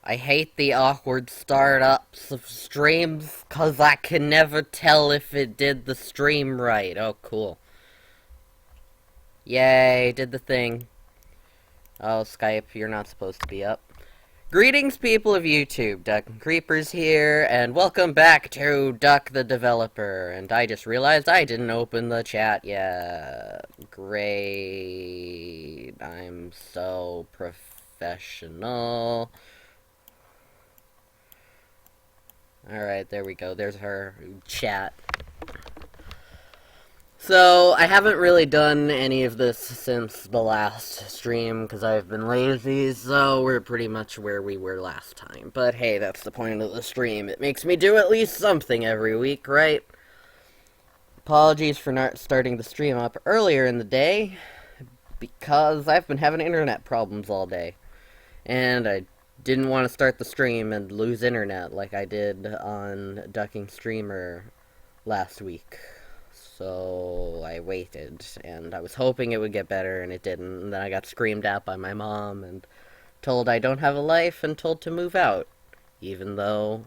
I hate the awkward startups of streams, 'cause I can never tell if it did the stream right. Oh, cool. Yay, did the thing. Oh, Skype, you're not supposed to be up. Greetings, people of YouTube. Duck and Creepers here, and welcome back to Duck the Developer. And I just realized I didn't open the chat yet. Great. I'm so professional. Alright, there we go. There's her chat. So, I haven't really done any of this since the last stream, because I've been lazy, so we're pretty much where we were last time. But hey, that's the point of the stream. It makes me do at least something every week, right? Apologies for not starting the stream up earlier in the day, because I've been having internet problems all day. And I didn't want to start the stream and lose internet like I did on Ducking Streamer last week. So I waited, and I was hoping it would get better, and it didn't. And then I got screamed at by my mom, and told I don't have a life, and told to move out. Even though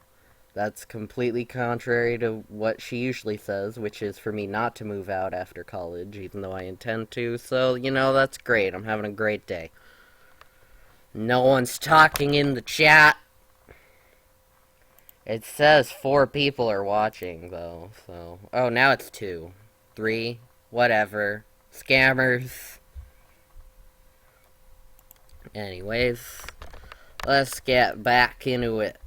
that's completely contrary to what she usually says, which is for me not to move out after college, even though I intend to. So, that's great. I'm having a great day. No one's talking in the chat. It says 4 people are watching, though, so... Oh, now it's 2. 3. Whatever. Scammers. Anyways, let's get back into it.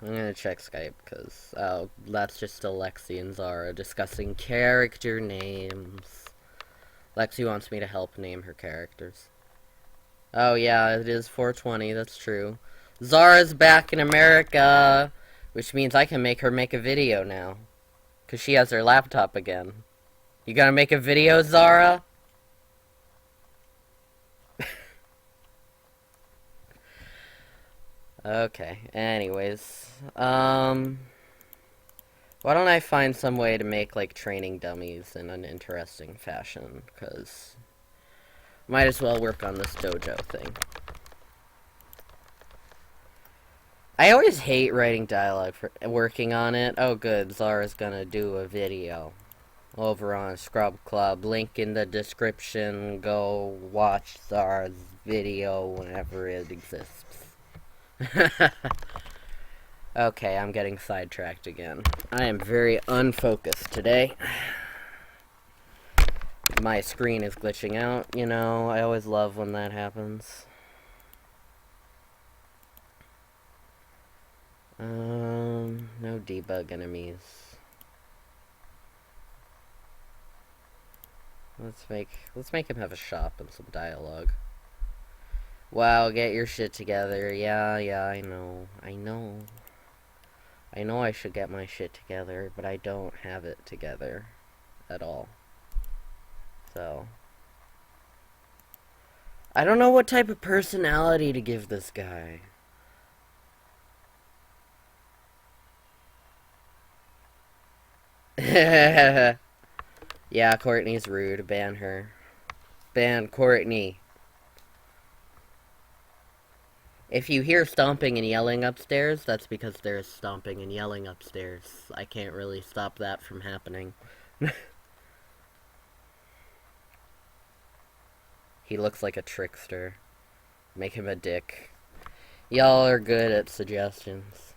I'm gonna check Skype, because... Oh, that's just Alexi and Zara discussing character names. Lexi wants me to help name her characters. Oh, yeah, it is 420, that's true. Zara's back in America, which means I can make her make a video now. Because she has her laptop again. You gonna make a video, Zara? Okay, anyways. Why don't I find some way to make, like, training dummies in an interesting fashion, because... Might as well work on this dojo thing. I always hate writing dialogue for working on it. Oh good, Zara's gonna do a video over on Scrub Club. Link in the description. Go watch Zara's video whenever it exists. Okay, I'm getting sidetracked again. I am very unfocused today. My screen is glitching out, I always love when that happens. No debug enemies. Let's make him have a shop and some dialogue. Wow, get your shit together. Yeah, I know. I know I should get my shit together, but I don't have it together at all. So I don't know what type of personality to give this guy. Yeah, Courtney's rude. Ban her. Ban Courtney. If you hear stomping and yelling upstairs, that's because there's stomping and yelling upstairs. I can't really stop that from happening. He looks like a trickster. Make him a dick. Y'all are good at suggestions.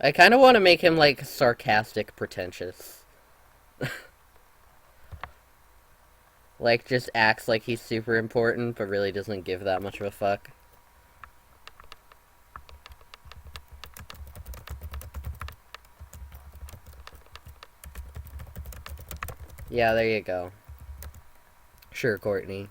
I kind of want to make him, like, sarcastic, pretentious. Like, just acts like he's super important, but really doesn't give that much of a fuck. Yeah, there you go. Sure, Courtney.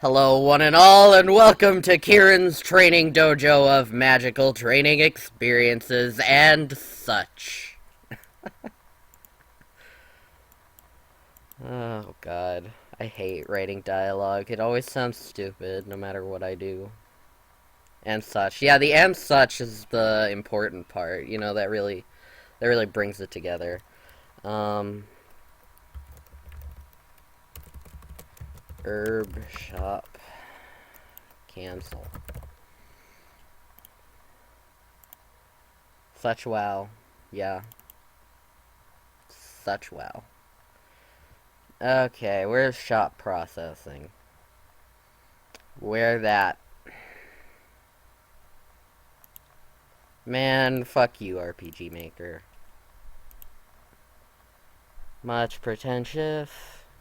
Hello, one and all, and welcome to Kieran's training dojo of magical training experiences and such. Oh, God. I hate writing dialogue. It always sounds stupid, no matter what I do. And such. Yeah, the and such is the important part. You know, that really brings it together. Herb shop. Cancel. Such wow. Yeah. Such wow. Okay, where's shop processing? Where that? Man, fuck you, RPG Maker. Much pretentious?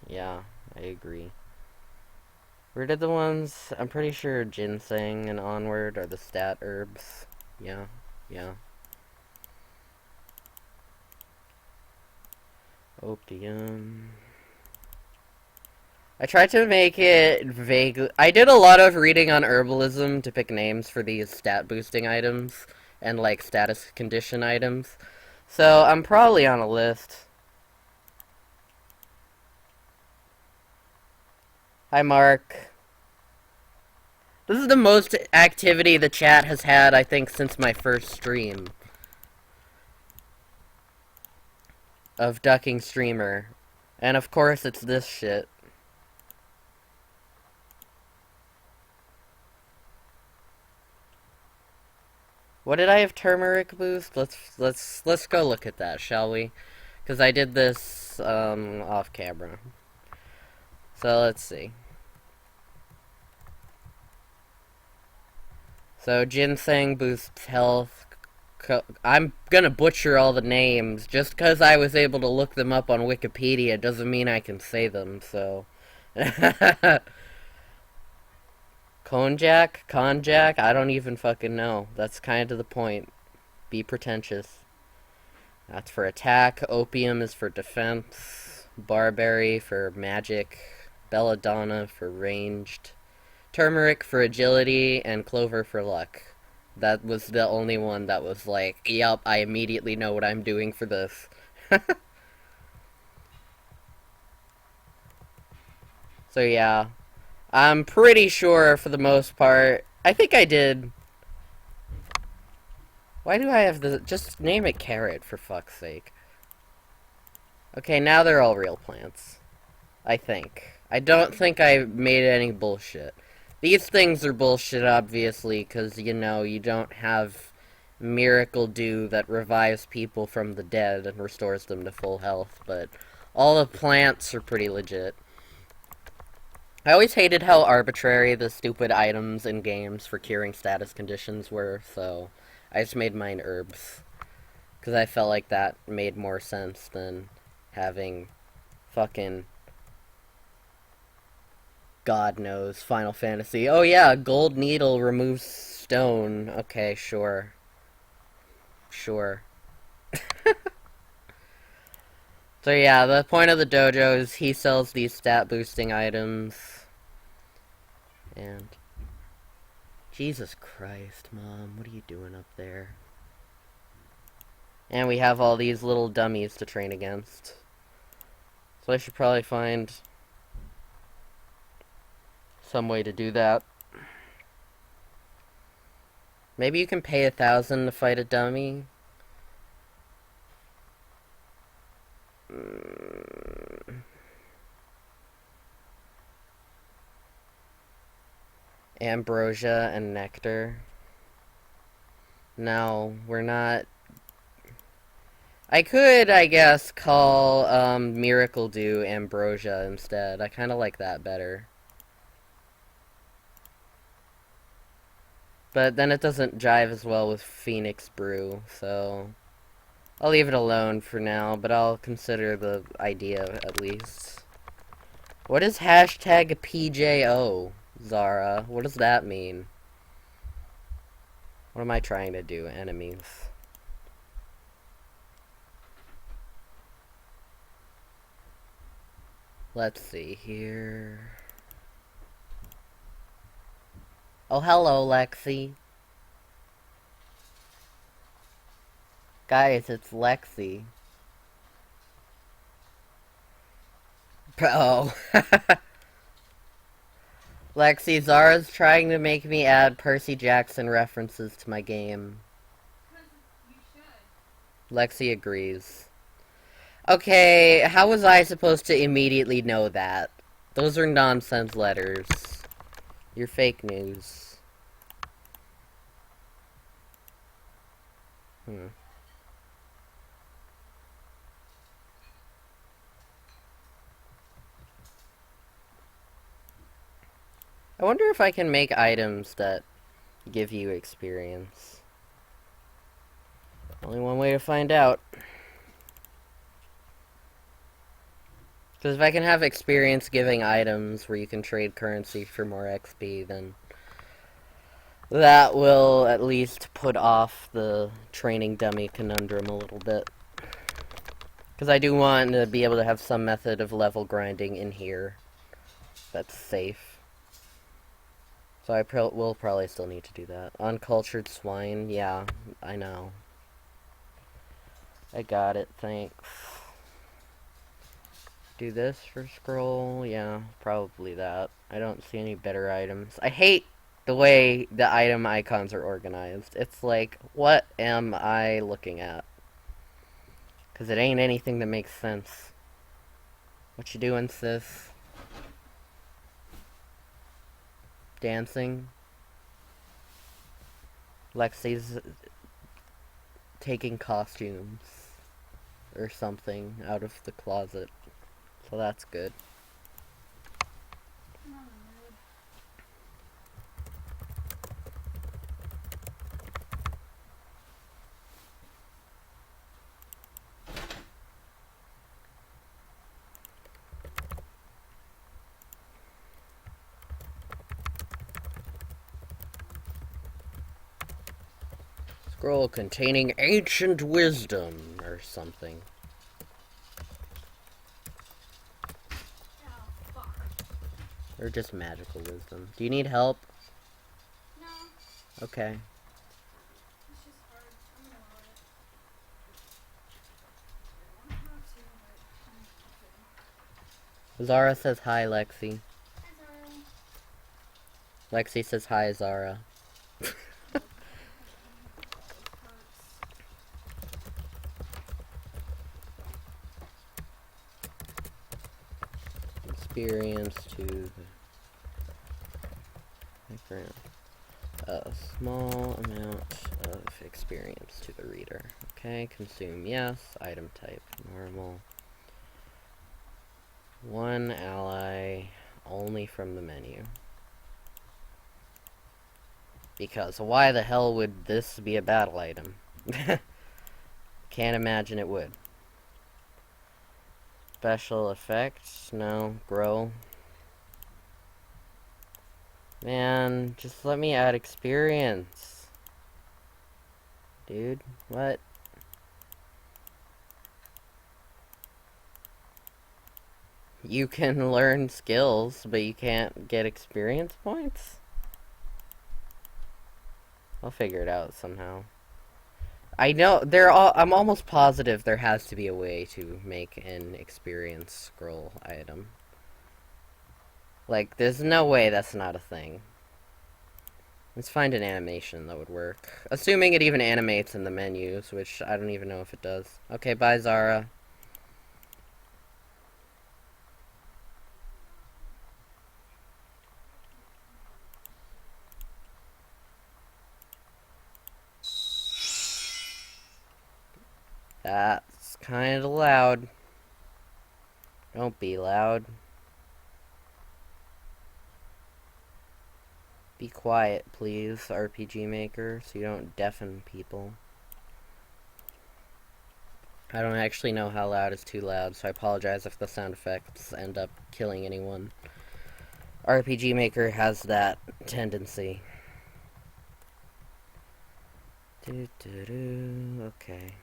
Yeah, I agree. Where did the ones... I'm pretty sure ginseng and onward are the stat herbs. Yeah, yeah. Opium... I tried to make it vague. I did a lot of reading on herbalism to pick names for these stat boosting items and like status condition items. So I'm probably on a list. Hi, Mark. This is the most activity the chat has had, I think, since my first stream of Ducking Streamer. And of course, it's this shit. What did I have turmeric boost? Let's go look at that, shall we? Because I did this off camera. So let's see. So ginseng boosts health. I'm gonna butcher all the names. Just because I was able to look them up on Wikipedia doesn't mean I can say them, so... Konjac? I don't even fucking know. That's kind of the point. Be pretentious. That's for attack. Opium is for defense. Barberry for magic. Belladonna for ranged. Turmeric for agility. And clover for luck. That was the only one that was like, yup, I immediately know what I'm doing for this. So yeah. I'm pretty sure for the most part. I think I did. Why do I have the... Just name it carrot, for fuck's sake. Okay, now they're all real plants. I think. I don't think I made any bullshit. These things are bullshit, obviously, because, you know, you don't have Miracle Dew that revives people from the dead and restores them to full health, but all the plants are pretty legit. I always hated how arbitrary the stupid items in games for curing status conditions were, so I just made mine herbs. Because I felt like that made more sense than having fucking... God knows, Final Fantasy. Oh yeah, gold needle removes stone. Okay, sure. Sure. So yeah, the point of the dojo is he sells these stat boosting items. And... Jesus Christ, Mom, what are you doing up there? And we have all these little dummies to train against. So I should probably find some way to do that. Maybe you can pay 1,000 to fight a dummy? Ambrosia and nectar. No, we're not... I could, I guess, call Miracle Dew Ambrosia instead. I kind of like that better. But then it doesn't jive as well with Phoenix Brew, so... I'll leave it alone for now, but I'll consider the idea at least. What is hashtag PJO, Zara? What does that mean? What am I trying to do? Enemies. Let's see here. Oh, hello, Lexi. Guys, it's Lexi. Oh. Lexi, Zara's trying to make me add Percy Jackson references to my game. You should. Lexi agrees. Okay, how was I supposed to immediately know that? Those are nonsense letters. You're fake news. Hmm. I wonder if I can make items that give you experience. Only one way to find out. Because if I can have experience giving items where you can trade currency for more XP, then that will at least put off the training dummy conundrum a little bit. Because I do want to be able to have some method of level grinding in here that's safe. So I will probably still need to do that. Uncultured swine, yeah, I know. I got it, thanks. Do this for scroll, yeah, probably that. I don't see any better items. I hate the way the item icons are organized. It's like, what am I looking at? Because it ain't anything that makes sense. What you doing, sis? Dancing? Lexi's taking costumes or something out of the closet. So that's good. I'm not in the mood. Scroll containing ancient wisdom or something. Oh, fuck. Or just magical wisdom. Do you need help? No, Okay. it's just hard. I'm gonna allow it. I don't want to, but Zara says hi, Lexi. Hi, Zara. Lexi says hi, Zara. Experience to the background. A small amount of experience to the reader. Okay, consume yes. Item type normal. One ally only from the menu. Because why the hell would this be a battle item? Can't imagine it would. Special effects? No. Grow. Man, just let me add experience. Dude, what? You can learn skills, but you can't get experience points? I'll figure it out somehow. I know, I'm almost positive there has to be a way to make an experience scroll item. Like, there's no way that's not a thing. Let's find an animation that would work. Assuming it even animates in the menus, which I don't even know if it does. Okay, bye, Zara. That's kinda loud. Don't be loud. Be quiet, please, RPG Maker, so you don't deafen people. I don't actually know how loud is too loud, so I apologize if the sound effects end up killing anyone. RPG Maker has that tendency. Okay.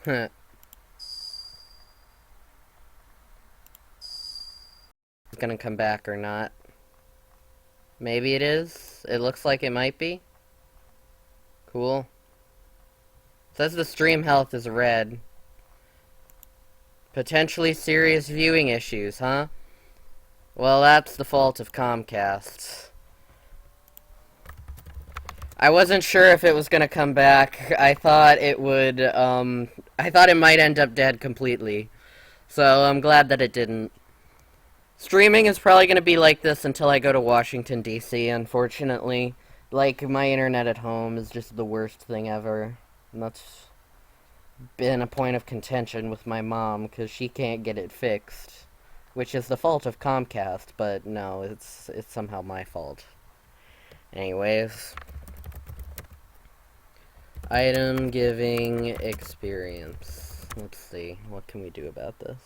It's gonna come back or not. Maybe it is. It looks like it might be. Cool. Says the stream health is red. Potentially serious viewing issues, huh? Well, that's the fault of Comcast. I wasn't sure if it was gonna come back. I thought it would, I thought it might end up dead completely. So I'm glad that it didn't. Streaming is probably gonna be like this until I go to Washington, D.C., unfortunately. Like, my internet at home is just the worst thing ever. And that's been a point of contention with my mom, because she can't get it fixed. Which is the fault of Comcast, but no, it's somehow my fault. Anyways. Item giving experience. Let's see, what can we do about this?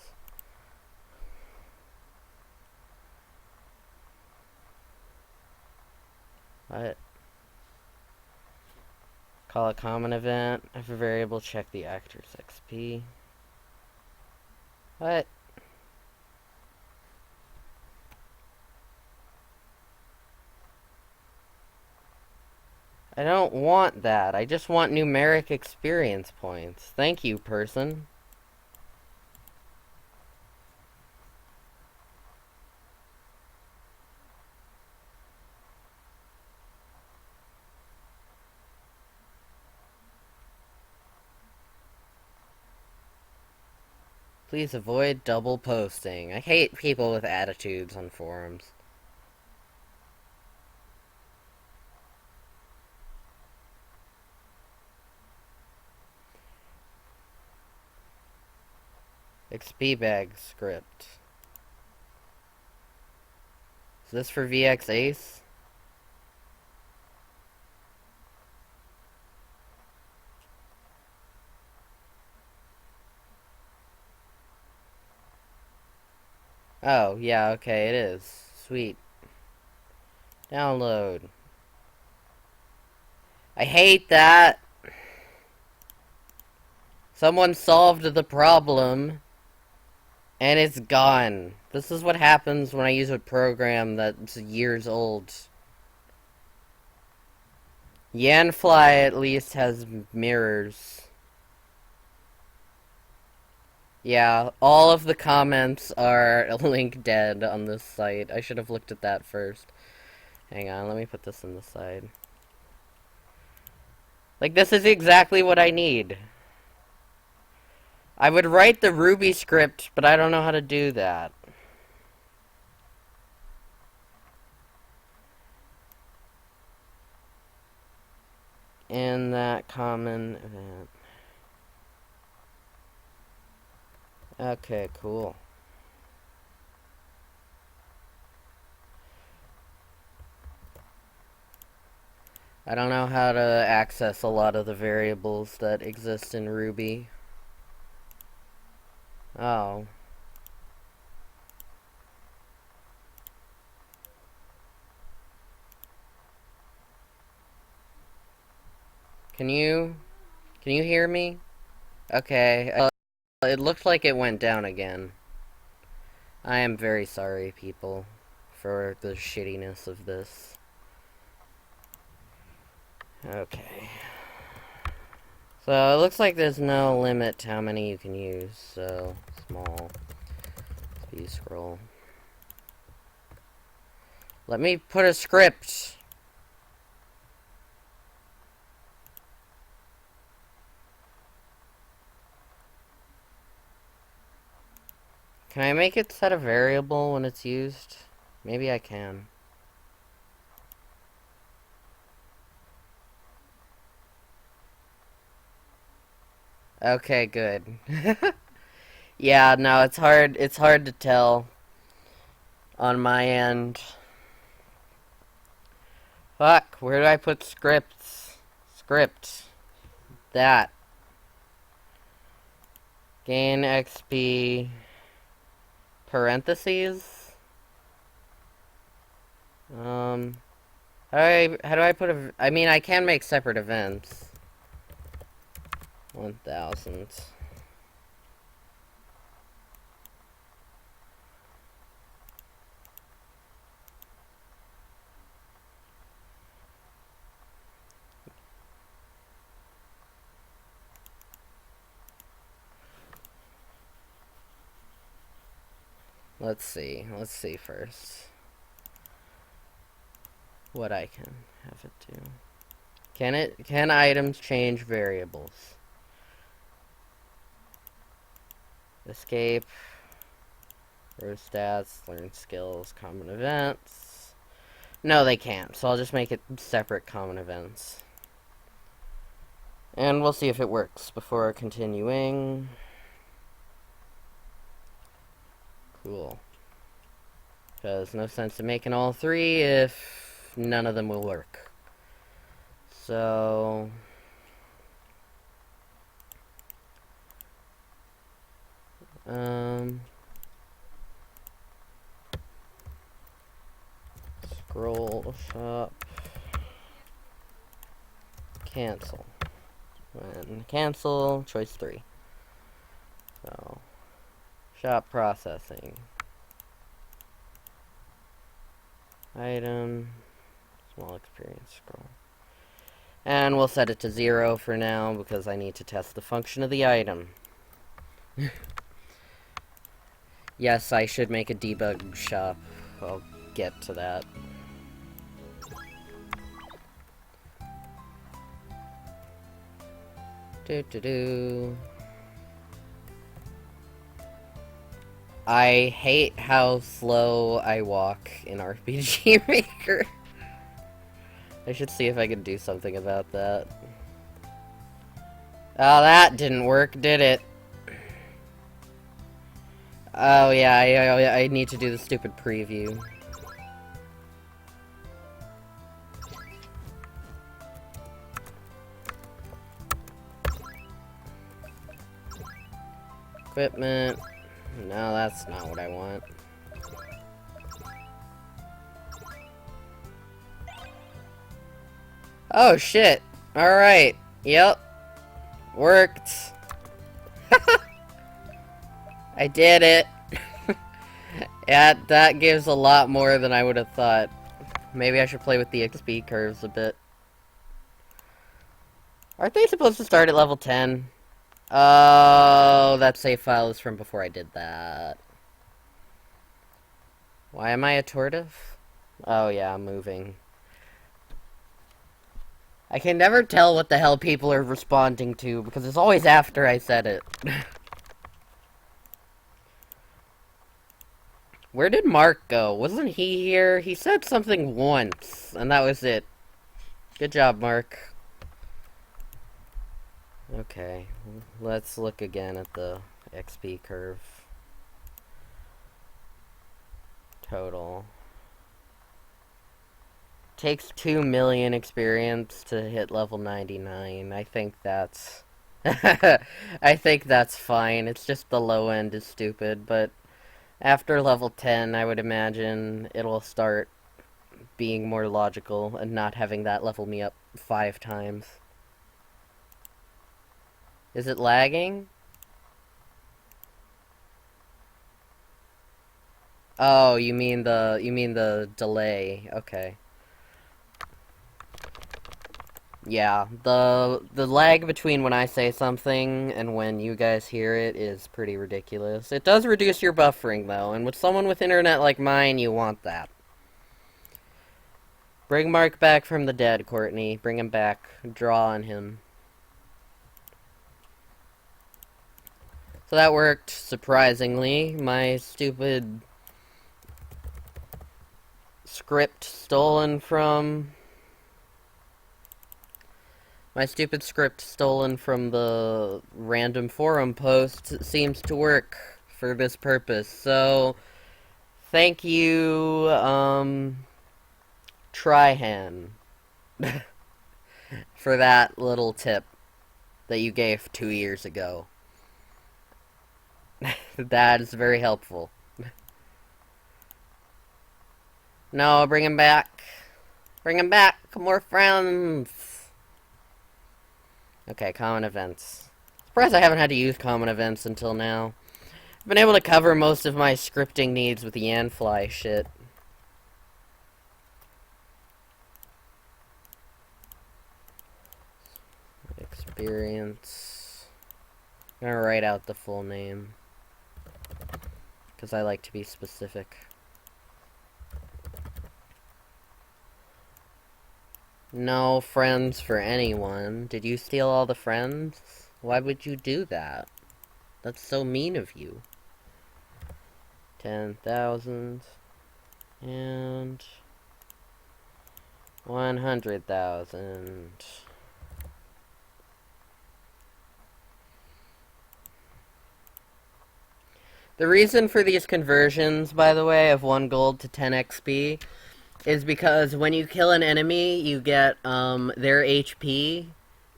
What? Call a common event. If a variable, check the actor's XP. What? I don't want that. I just want numeric experience points. Thank you, person. Please avoid double posting. I hate people with attitudes on forums. XP bag script. Is this for VX Ace? Oh, yeah, okay, it is. Sweet. Download. I hate that. Someone solved the problem, and it's gone. This is what happens when I use a program that's years old. Yanfly at least has mirrors. Yeah, all of the comments are link dead on this site. I should have looked at that first. Hang on, let me put this on the side. Like, this is exactly what I need. I would write the Ruby script, but I don't know how to do that. In that common event. Okay, cool. I don't know how to access a lot of the variables that exist in Ruby. Oh. Can you hear me? Okay, it looked like it went down again. I am very sorry, people, for the shittiness of this. Okay. So, it looks like there's no limit to how many you can use, so, small. Speed scroll. Let me put a script! Can I make it set a variable when it's used? Maybe I can. Okay, good. Yeah, no, it's hard to tell on my end. Fuck, where do I put scripts? Script. That. Gain XP parentheses. How do I put I mean, I can make separate events. 1000. Let's see. Let's see first. What I can have it do. Can items change variables? Escape. Row stats, learn skills, common events. No, they can't, so I'll just make it separate common events. And we'll see if it works before continuing. Cool. Because no sense in making all three if none of them will work. So... Scroll shop. Cancel. When cancel, choice 3. So, shop processing. Item. Small experience scroll. And we'll set it to 0 for now because I need to test the function of the item. Yes, I should make a debug shop. I'll get to that. I hate how slow I walk in RPG Maker. I should see if I can do something about that. Oh, that didn't work, did it? Oh yeah, I need to do the stupid preview. Equipment. No, that's not what I want. Oh shit. Alright. Yep. Worked. I did it. Yeah, that gives a lot more than I would have thought. Maybe I should play with the XP curves a bit. Aren't they supposed to start at level 10? Oh, that save file is from before I did that. Why am I a tortoise? Oh yeah, I'm moving. I can never tell what the hell people are responding to, because it's always after I said it. Where did Mark go? Wasn't he here? He said something once, and that was it. Good job, Mark. Okay, let's look again at the XP curve. Total. Takes 2 million experience to hit level 99. I think that's... I think that's fine. It's just the low end is stupid, but after level 10, I would imagine it'll start being more logical and not having that level me up 5 times. Is it lagging? Oh, you mean the delay. Okay. Yeah, the lag between when I say something and when you guys hear it is pretty ridiculous. It does reduce your buffering, though, and with someone with internet like mine, you want that. Bring Mark back from the dead, Courtney. Bring him back. Draw on him. So that worked, surprisingly. My stupid script stolen from... My stupid script stolen from the random forum post seems to work for this purpose. So, thank you, Tryhan, for that little tip that you gave 2 years ago. That is very helpful. No, bring him back. Bring him back. More friends. Okay, common events. Surprised I haven't had to use common events until now. I've been able to cover most of my scripting needs with the Yanfly shit. Experience. I'm gonna write out the full name. because I like to be specific. No friends for anyone. Did you steal all the friends? Why would you do that? That's so mean of you. 10,000 and 100,000. The reason for these conversions, by the way, of 1 gold to 10 XP is because when you kill an enemy, you get their HP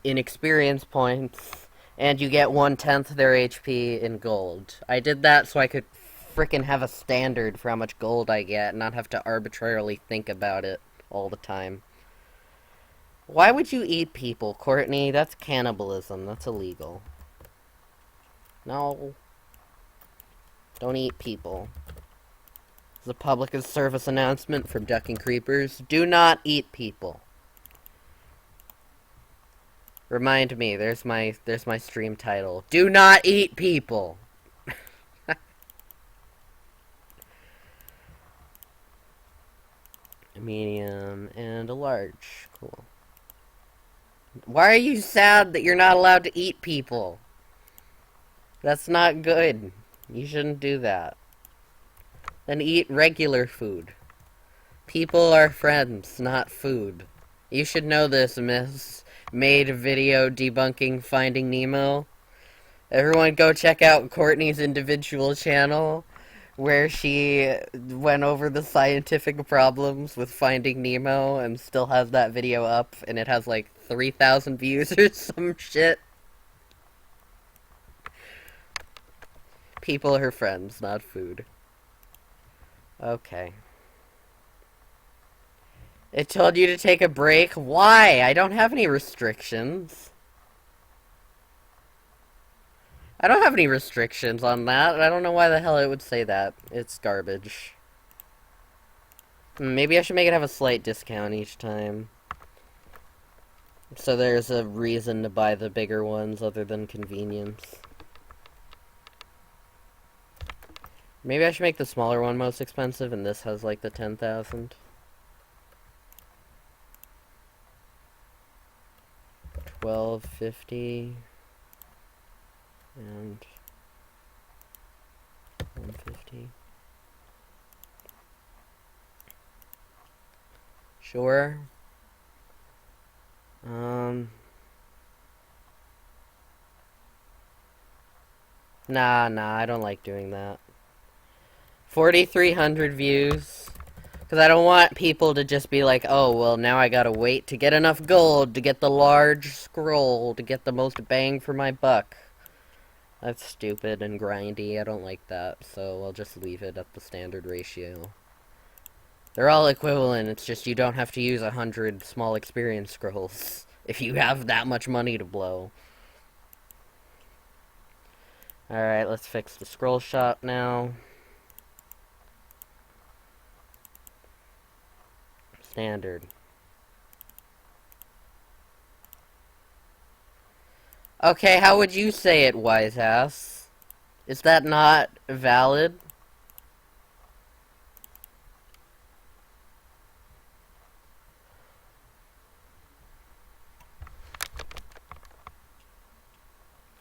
in experience points, and you get 1/10 their HP in gold. I did that so I could frickin' have a standard for how much gold I get, and not have to arbitrarily think about it all the time. Why would you eat people, Courtney? That's cannibalism. That's illegal. No. Don't eat people. This is a public service announcement from Ducking Creepers. Do not eat people. Remind me, there's my stream title. Do not eat people! A medium and a large. Cool. Why are you sad that you're not allowed to eat people? That's not good. You shouldn't do that. Then eat regular food. People are friends, not food. You should know this, Miss. Made a video debunking Finding Nemo. Everyone go check out Courtney's individual channel, where she went over the scientific problems with Finding Nemo and still has that video up, and it has like 3,000 views or some shit. People are friends, not food. Okay. It told you to take a break? Why? I don't have any restrictions. I don't have any restrictions on that. I don't know why the hell it would say that. It's garbage. Maybe I should make it have a slight discount each time. So there's a reason to buy the bigger ones other than convenience. Maybe I should make the smaller one most expensive, and this has like the 10,000. 1250 and 150. Sure. Nah, I don't like doing that. 4,300 views. Because I don't want people to just be like, oh, well, now I gotta wait to get enough gold to get the large scroll to get the most bang for my buck. That's stupid and grindy. I don't like that, so I'll just leave it at the standard ratio. They're all equivalent, it's just you don't have to use 100 small experience scrolls if you have that much money to blow. Alright, let's fix the scroll shop now. Standard. Okay, how would you say it, wise ass? Is that not valid?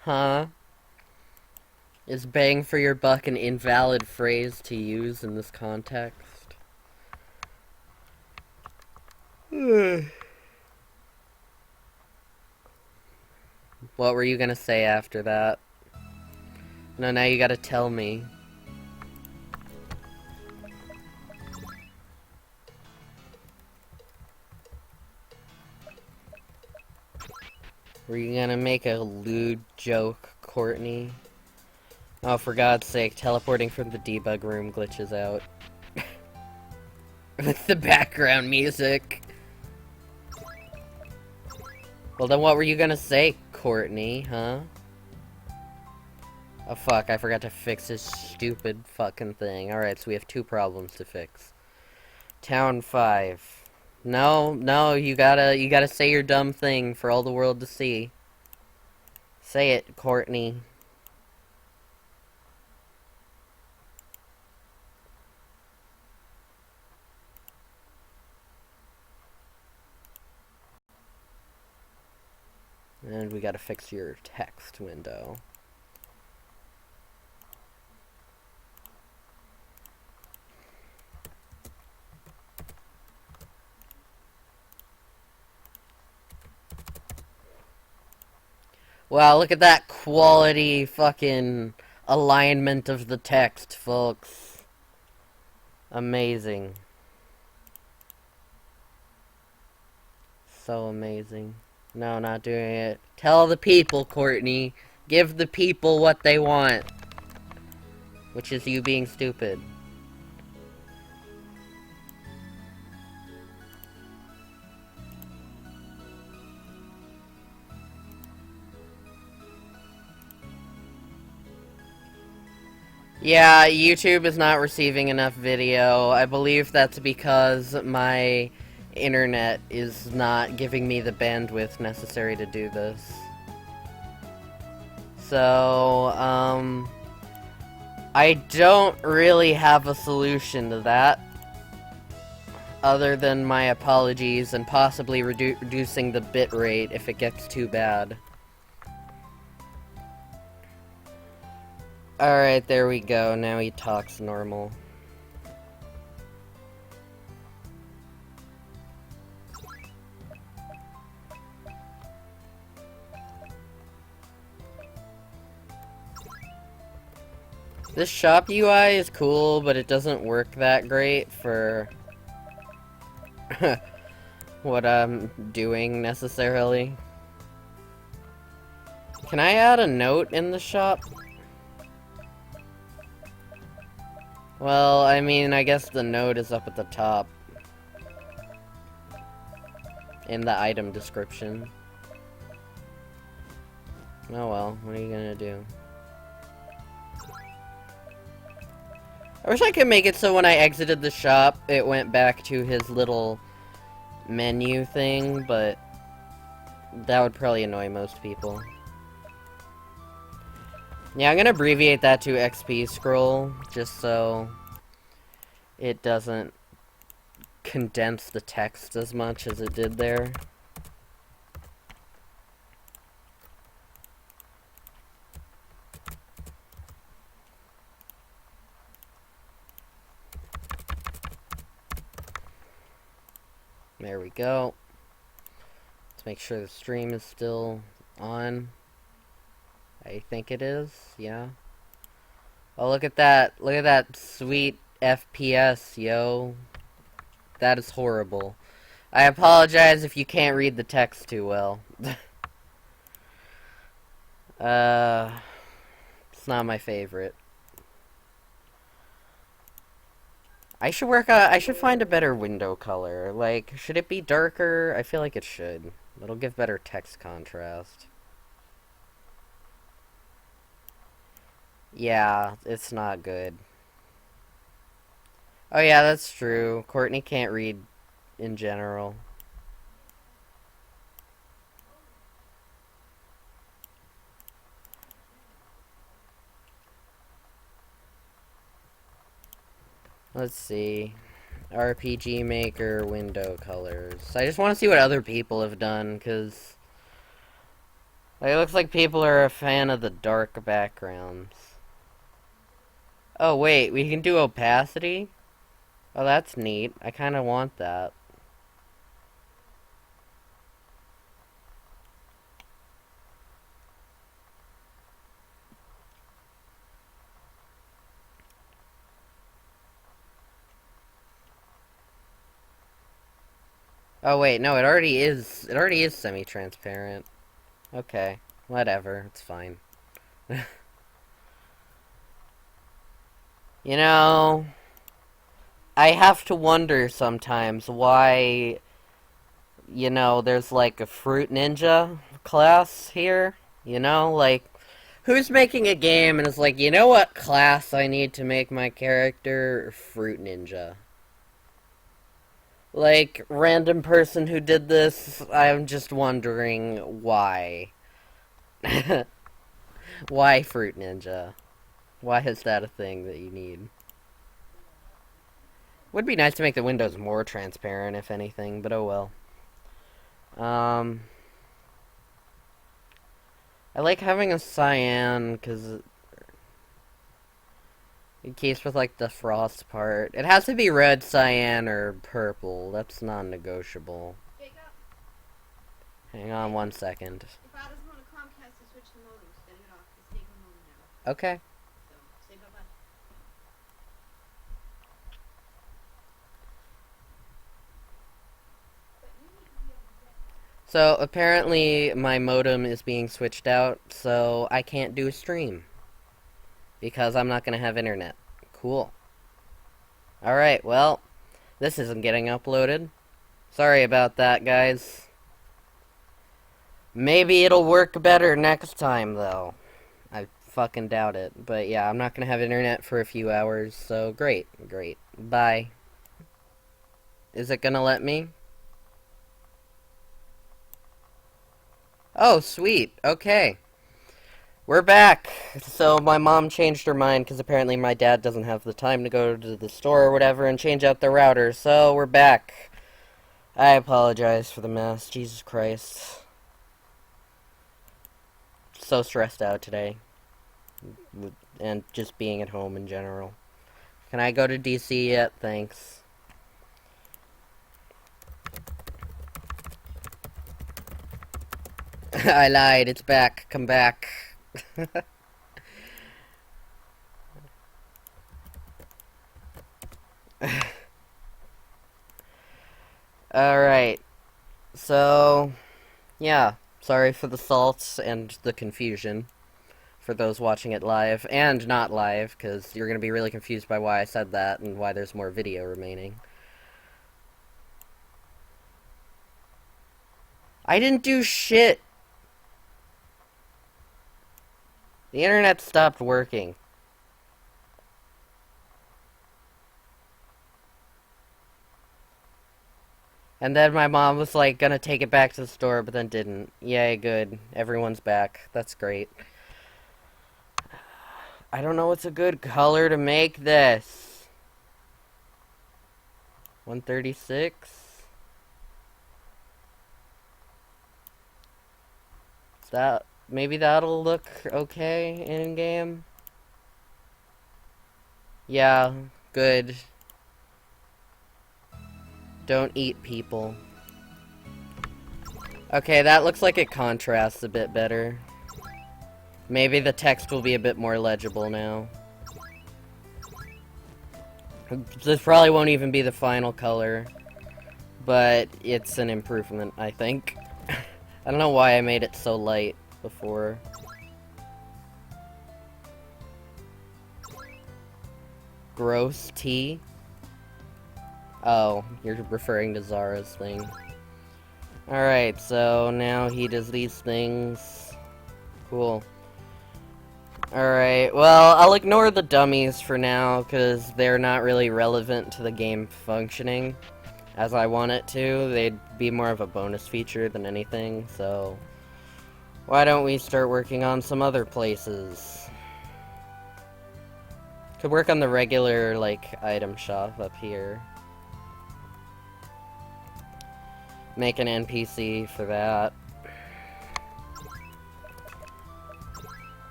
Huh? Is bang for your buck an invalid phrase to use in this context? What were you gonna say after that? No, now you gotta tell me. Were you gonna make a lewd joke, Courtney? Oh, for God's sake, teleporting from the debug room glitches out. With the background music. Well, then what were you gonna say, Courtney, huh? Oh, fuck, I forgot to fix this stupid fucking thing. Alright, so we have 2 problems to fix. Town 5. No, you gotta say your dumb thing for all the world to see. Say it, Courtney. And we gotta fix your text window. Wow, look at that quality fucking alignment of the text, folks. Amazing. So amazing. No, not doing it. Tell the people, Courtney. Give the people what they want. Which is you being stupid. Yeah, YouTube is not receiving enough video. I believe that's because my internet is not giving me the bandwidth necessary to do this. So, I don't really have a solution to that. Other than my apologies and possibly reducing the bitrate if it gets too bad. Alright, there we go. Now he talks normal. This shop UI is cool, but it doesn't work that great for what I'm doing necessarily. Can I add a note in the shop? Well, I mean, I guess the note is up at the top. In the item description. Oh well, what are you gonna do? I wish I could make it so when I exited the shop, it went back to his little menu thing, but that would probably annoy most people. Yeah, I'm gonna abbreviate that to XP scroll, just so it doesn't condense the text as much as it did there. There we go. Let's make sure the stream is still on. I think it is, yeah. Oh, look at that. Look at that sweet FPS, yo. That is horrible. I apologize if you can't read the text too well. It's not my favorite. I should find a better window color. Like, should it be darker? I feel like it should. It'll give better text contrast. Yeah, it's not good. Oh yeah, that's true. Courtney can't read in general. Let's see. RPG Maker window colors. I just want to see what other people have done, because it looks like people are a fan of the dark backgrounds. Oh wait, we can do opacity? Oh, that's neat. I kind of want that. Oh wait, no, it already is semi-transparent. Okay, whatever, it's fine. You know, I have to wonder sometimes why, there's like a Fruit Ninja class here. Like, who's making a game and is like, you know what class I need to make my character? Fruit Ninja. Like, random person who did this, I'm just wondering why. Why Fruit Ninja? Why is that a thing that you need? Would be nice to make the windows more transparent, if anything, but oh well. I like having a cyan, because it keeps with, like, the frost part. It has to be red, cyan, or purple. That's non-negotiable. Jacob, Hang on one second. if I doesn't want a Comcast to switch the modem, turn it off. It's taking a moment now. Okay. So, say bye-bye. But you need to be able to get So, apparently, my modem is being switched out, so I can't do a stream. Because I'm not gonna have internet. Cool. Alright, well, this isn't getting uploaded. Sorry about that, guys. Maybe it'll work better next time, though. I fucking doubt it. But yeah, I'm not gonna have internet for a few hours, so great, great. Bye. Is it gonna let me? Oh, sweet. Okay. We're back. So my mom changed her mind because apparently my dad doesn't have the time to go to the store or whatever and change out the router. So we're back. I apologize for the mess. Jesus Christ. So stressed out today. And just being at home in general. Can I go to DC yet? Thanks. I lied. It's back. Come back. Alright. So, yeah. Sorry for the salts and the confusion for those watching it live and not live, because you're going to be really confused by why I said that and why there's more video remaining. I didn't do shit! The internet stopped working. And then my mom was like gonna take it back to the store, but then didn't. Yay, good. Everyone's back. That's great. I don't know what's a good color to make this. 136? Is that... maybe that'll look okay in-game? Yeah, good. Don't eat people. Okay, that looks like it contrasts a bit better. Maybe the text will be a bit more legible now. This probably won't even be the final color, but it's an improvement, I think. I don't know why I made it so light before. Gross tea? Oh, you're referring to Zara's thing. Alright, so now he does these things. Cool. Alright, well, I'll ignore the dummies for now, because they're not really relevant to the game functioning as I want it to. They'd be more of a bonus feature than anything, so... why don't we start working on some other places? Could work on the regular, like, item shop up here. Make an NPC for that.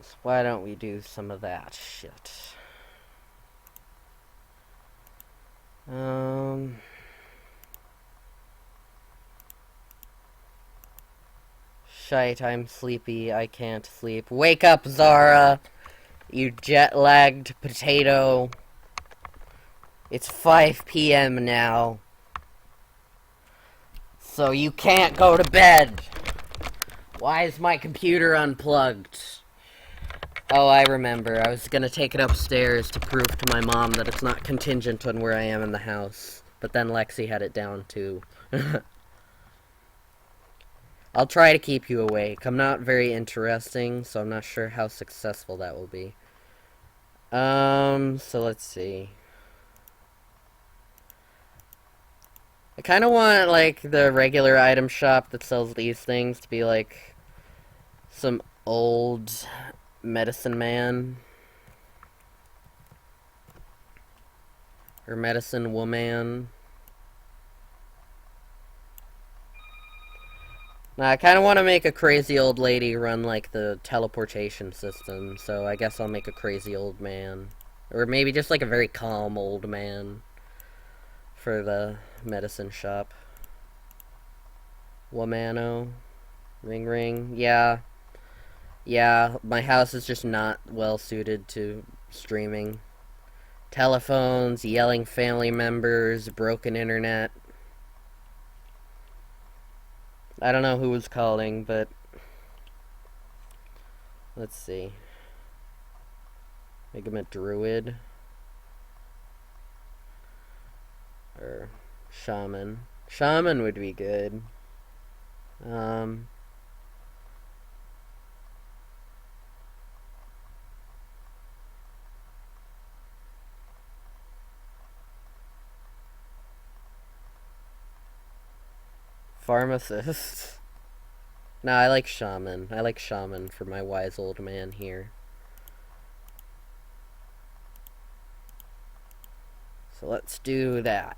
So why don't we do some of that shit? Shite, I'm sleepy, I can't sleep. Wake up, Zara! You jet-lagged potato. It's 5 p.m. now. So you can't go to bed! Why is my computer unplugged? Oh, I remember. I was gonna take it upstairs to prove to my mom that it's not contingent on where I am in the house. But then Lexi had it down, too. I'll try to keep you awake. I'm not very interesting, so I'm not sure how successful that will be. So let's see. I kind of want, like, the regular item shop that sells these things to be, like, some old medicine man. Or medicine woman. I kind of want to make a crazy old lady run like the teleportation system, so I guess I'll make a crazy old man. Or maybe just like a very calm old man for the medicine shop. Wamano. Ring ring. Yeah. Yeah, my house is just not well suited to streaming. Telephones, yelling family members, broken internet. I don't know who was calling, but let's see. Make him a druid. Or shaman. Shaman would be good. Um, Pharmacist. No, I like shaman. I like shaman for my wise old man here. So let's do that.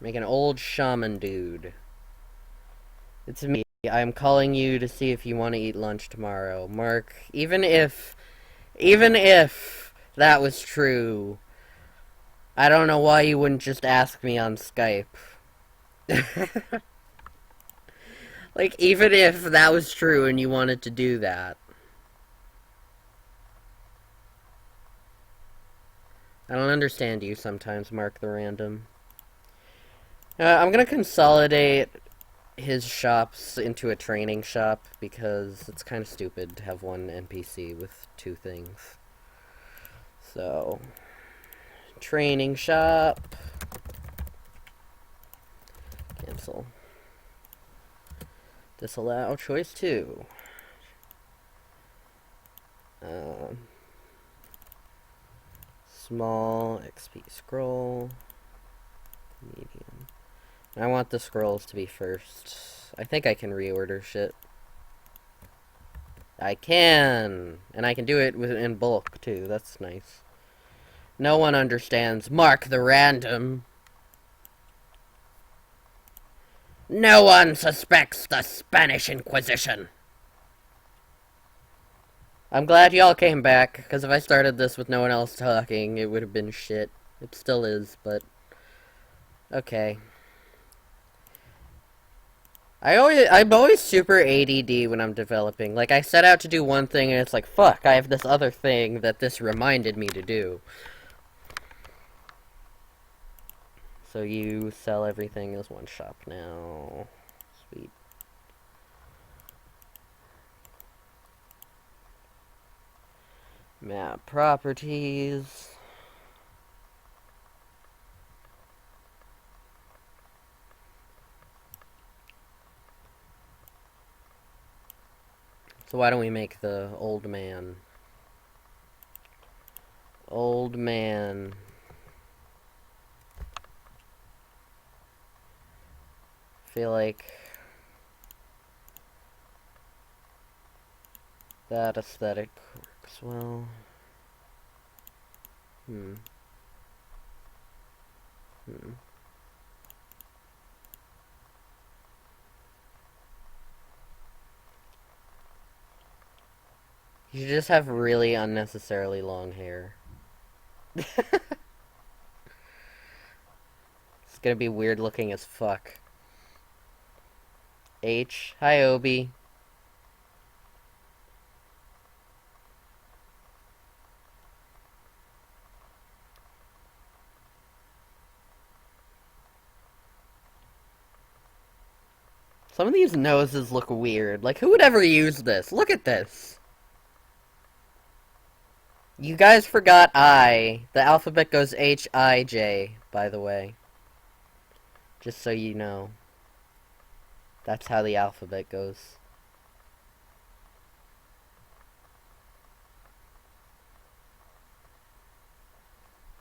Make an old shaman dude. It's me. I'm calling you to see if you want to eat lunch tomorrow. Mark, even if that was true, I don't know why you wouldn't just ask me on Skype. Like, even if that was true and you wanted to do that. I don't understand you sometimes, Mark the Random. I'm gonna consolidate his shops into a training shop because it's kind of stupid to have one NPC with two things. So, training shop. Cancel. Disallow choice 2. Small XP scroll. Medium. I want the scrolls to be first. I think I can reorder shit. I can! And I can do it in bulk, too. That's nice. No one understands Mark the Random. No one suspects the Spanish Inquisition. I'm glad y'all came back, because if I started this with no one else talking, it would have been shit. It still is, but... okay. I'm always super ADD when I'm developing. Like, I set out to do one thing, and it's like, fuck, I have this other thing that this reminded me to do. So you sell everything as one shop now. Sweet. Map properties. So why don't we make the old man? Old man. Feel like that aesthetic works well. Hmm. You should just have really unnecessarily long hair. It's gonna be weird looking as fuck. H. Hi, Obi. Some of these noses look weird. Like, who would ever use this? Look at this. You guys forgot I. The alphabet goes H-I-J, by the way. Just so you know. That's how the alphabet goes.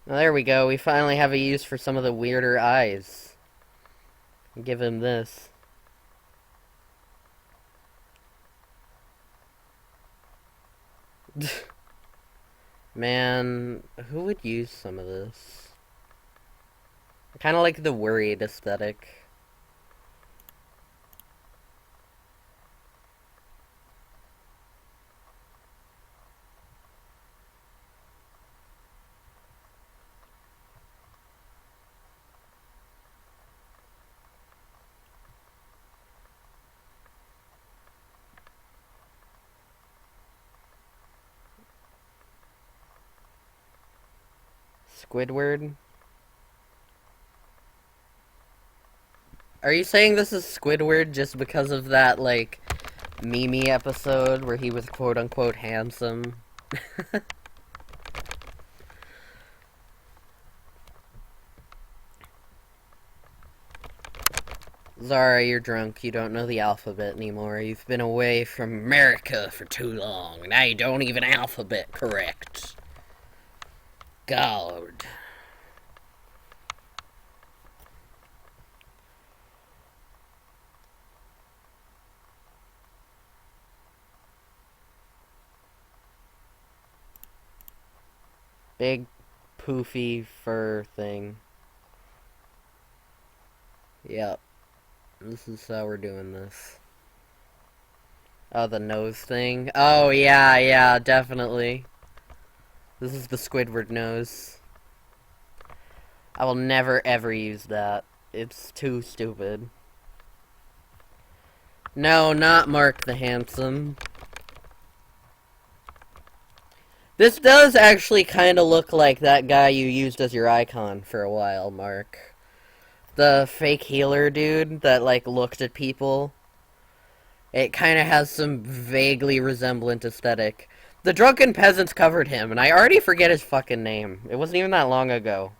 Well, there we go. We finally have a use for some of the weirder eyes. Give him this. Man, who would use some of this? I kind of like the worried aesthetic. Squidward? Are you saying this is Squidward just because of that, like, Mimi episode where he was quote-unquote handsome? Zara, you're drunk. You don't know the alphabet anymore. You've been away from America for too long. Now you don't even alphabet correct. God. Big, poofy fur thing. Yep. This is how we're doing this. Oh, the nose thing? Oh, yeah, yeah, definitely. This is the Squidward nose. I will never ever use that. It's too stupid. No, not Mark the Handsome. This does actually kind of look like that guy you used as your icon for a while, Mark. The fake healer dude that, like, looked at people. It kind of has some vaguely resemblant aesthetic. The drunken peasants covered him, and I already forget his fucking name. It wasn't even that long ago.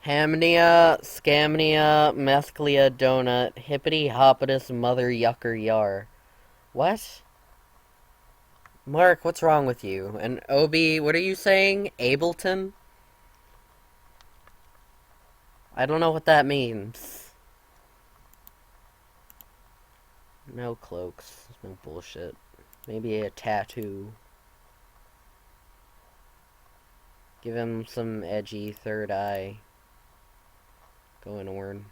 Hamnia, Scamnia, Mesclia, Donut, Hippity Hoppitus, Mother Yucker Yar. What? Mark, what's wrong with you? And Obi, what are you saying? Ableton? I don't know what that means. No cloaks. No bullshit. Maybe a tattoo. Give him some edgy third eye. Go inward.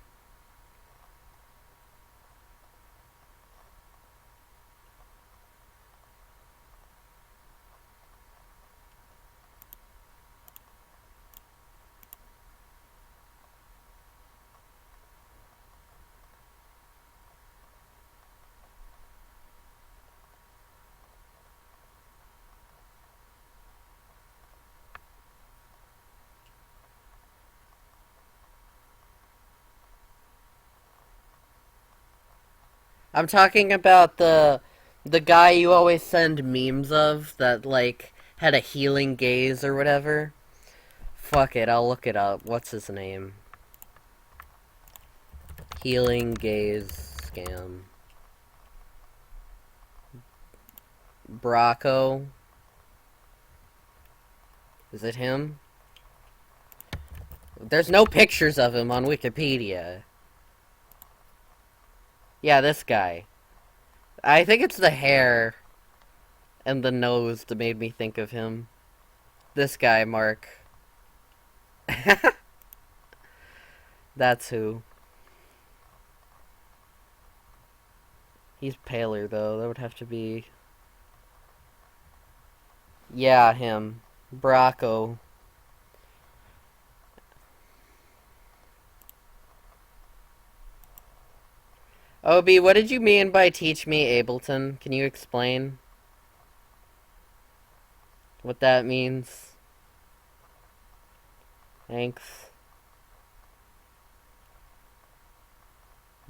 I'm talking about the guy you always send memes of that like had a healing gaze or whatever. Fuck it, I'll look it up. What's his name? Healing gaze scam. Bracco. Is it him? There's no pictures of him on Wikipedia. Yeah, this guy. I think it's the hair and the nose that made me think of him. This guy, Mark. That's who. He's paler, though. That would have to be... Yeah, him. Bracco. Obi, what did you mean by teach me Ableton? Can you explain what that means? Thanks.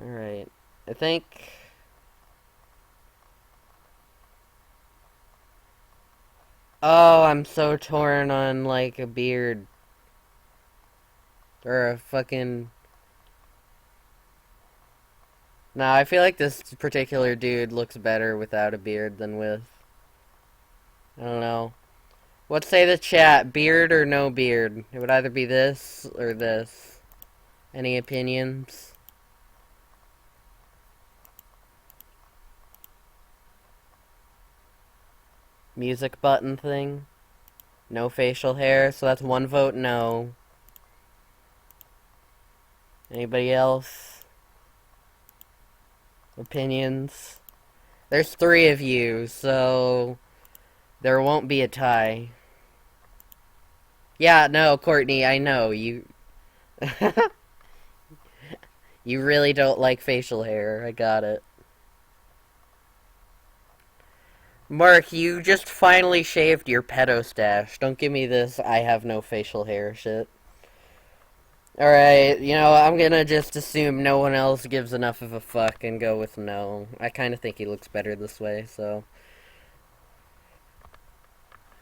Alright. I think... Oh, I'm so torn on, like, a beard. Or a fucking... Nah, I feel like this particular dude looks better without a beard than with. I don't know. What say the chat? Beard or no beard? It would either be this or this. Any opinions? Music button thing? No facial hair, so that's one vote no. Anybody else? Opinions? There's three of you, so there won't be a tie. Yeah, no, Courtney, I know. You really don't like facial hair. I got it. Mark, you just finally shaved your pedo stash. Don't give me this I have no facial hair shit. Alright, I'm gonna just assume no one else gives enough of a fuck and go with no. I kinda think he looks better this way, so.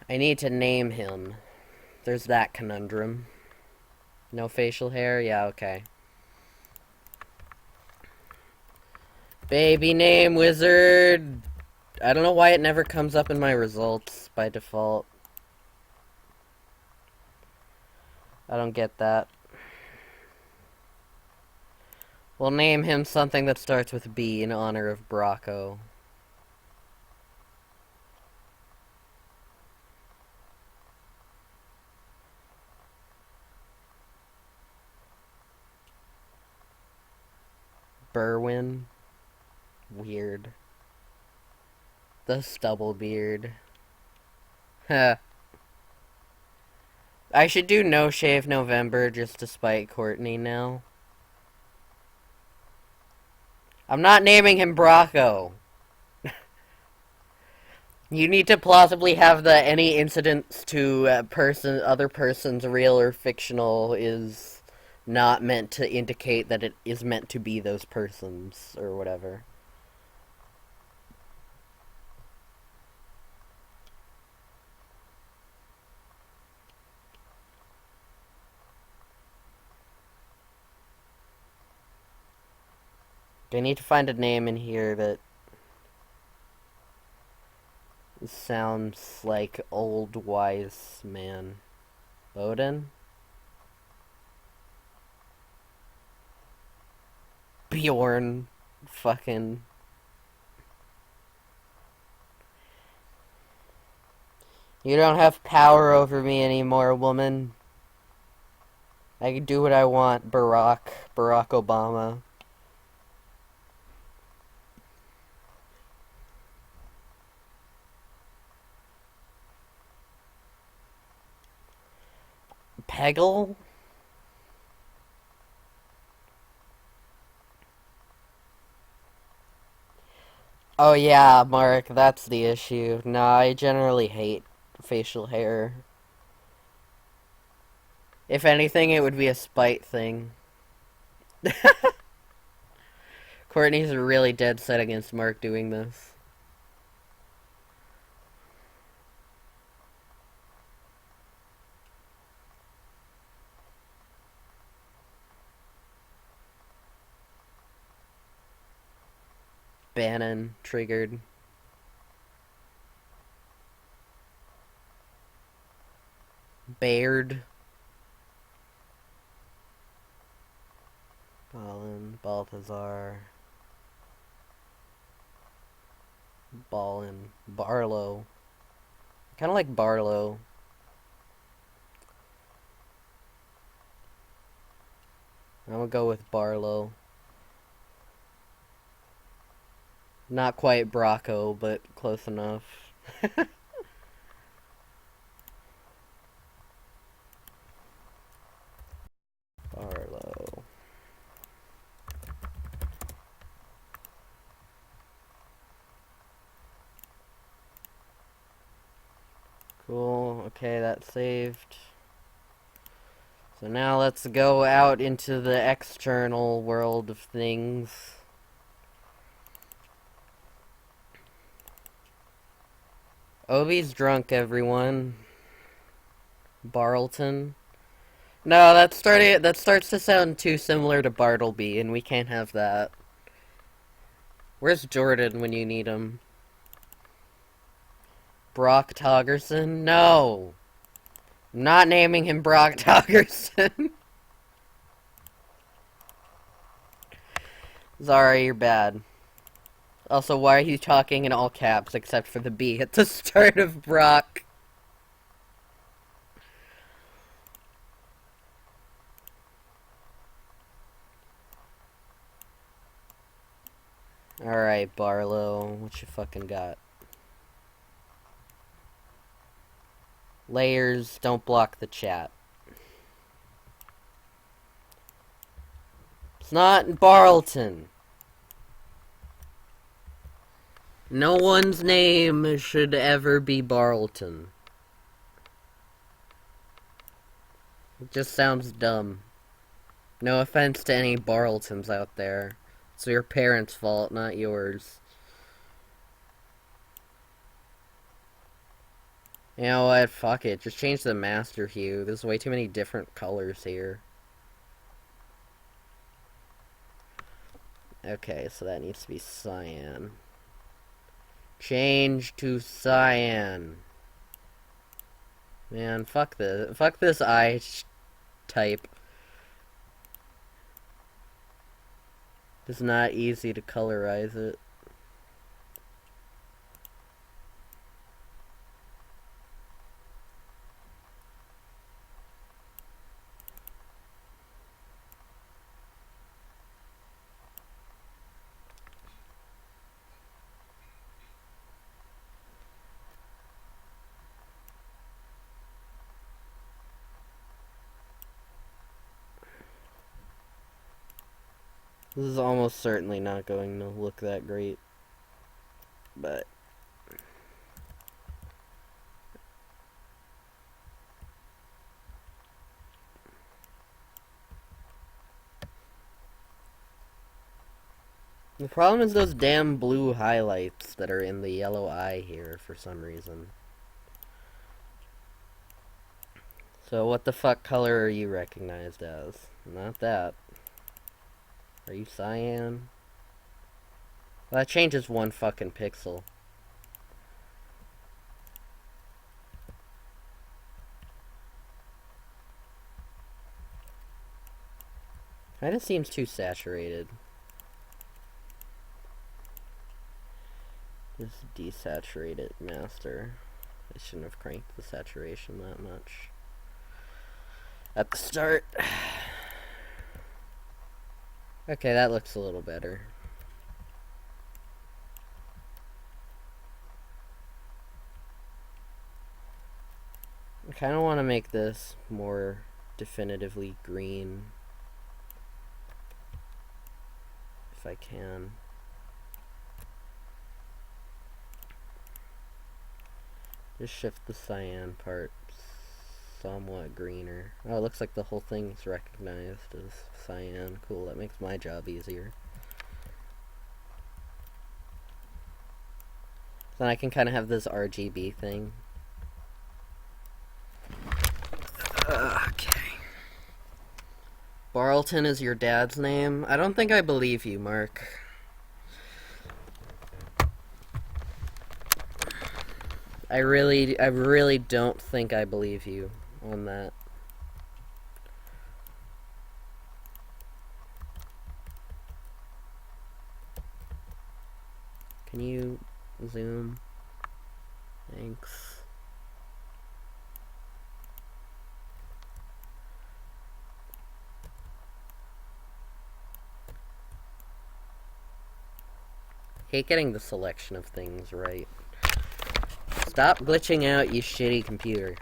I need to name him. There's that conundrum. No facial hair? Yeah, okay. Baby name wizard! I don't know why it never comes up in my results by default. I don't get that. We'll name him something that starts with B in honor of Bracco. Berwin? Weird. The stubble beard. Huh. I should do No Shave November just to spite Courtney now. I'm not naming him Bracco. You need to plausibly have the any incidents to other person's real or fictional is not meant to indicate that it is meant to be those persons or whatever. I need to find a name in here that sounds like old wise man. Odin? Bjorn. Fucking. You don't have power over me anymore, woman. I can do what I want, Barack Obama. Peggle? Oh yeah, Mark, that's the issue. No, I generally hate facial hair. If anything, it would be a spite thing. Courtney's really dead set against Mark doing this. Bannon triggered. Baird. Balthazar. Ballin. Barlow. Kind of like Barlow. I'm gonna go with Barlow. Not quite Bracco, but close enough. Barlow. Cool. Okay, that's saved. So now let's go out into the external world of things. Obi's drunk, everyone. Barleton. No, that starts to sound too similar to Bartleby, and we can't have that. Where's Jordan when you need him? Brock Toggerson? No! I'm not naming him Brock Toggerson. Zara, you're bad. Also, why are you talking in all caps except for the B at the start of Brock? Alright, Barlow, what you fucking got? Layers, don't block the chat. It's not Barleton. No one's name should ever be Barleton. It just sounds dumb. No offense to any Barletons out there. It's your parents' fault, not yours. You know what? Fuck it. Just change the master hue. There's way too many different colors here. Okay, so that needs to be cyan. Change to cyan. Man, fuck this. Fuck this eye type. It's not easy to colorize it. This is almost certainly not going to look that great. But the problem is those damn blue highlights that are in the yellow eye here for some reason. So what the fuck color are you recognized as? Not that. Are you cyan? Well, that changes one fucking pixel. Kinda seems too saturated. Just desaturate it, master. I shouldn't have cranked the saturation that much at the start. Okay, that looks a little better. I kind of want to make this more definitively green, if I can. Just shift the cyan part somewhat greener. Oh, it looks like the whole thing's recognized as cyan. Cool, that makes my job easier. Then I can kind of have this RGB thing. Okay. Barleton is your dad's name? I don't think I believe you, Mark. I really don't think I believe you on that. Can you zoom? Thanks. Hate getting the selection of things right. Stop glitching out, you shitty computer.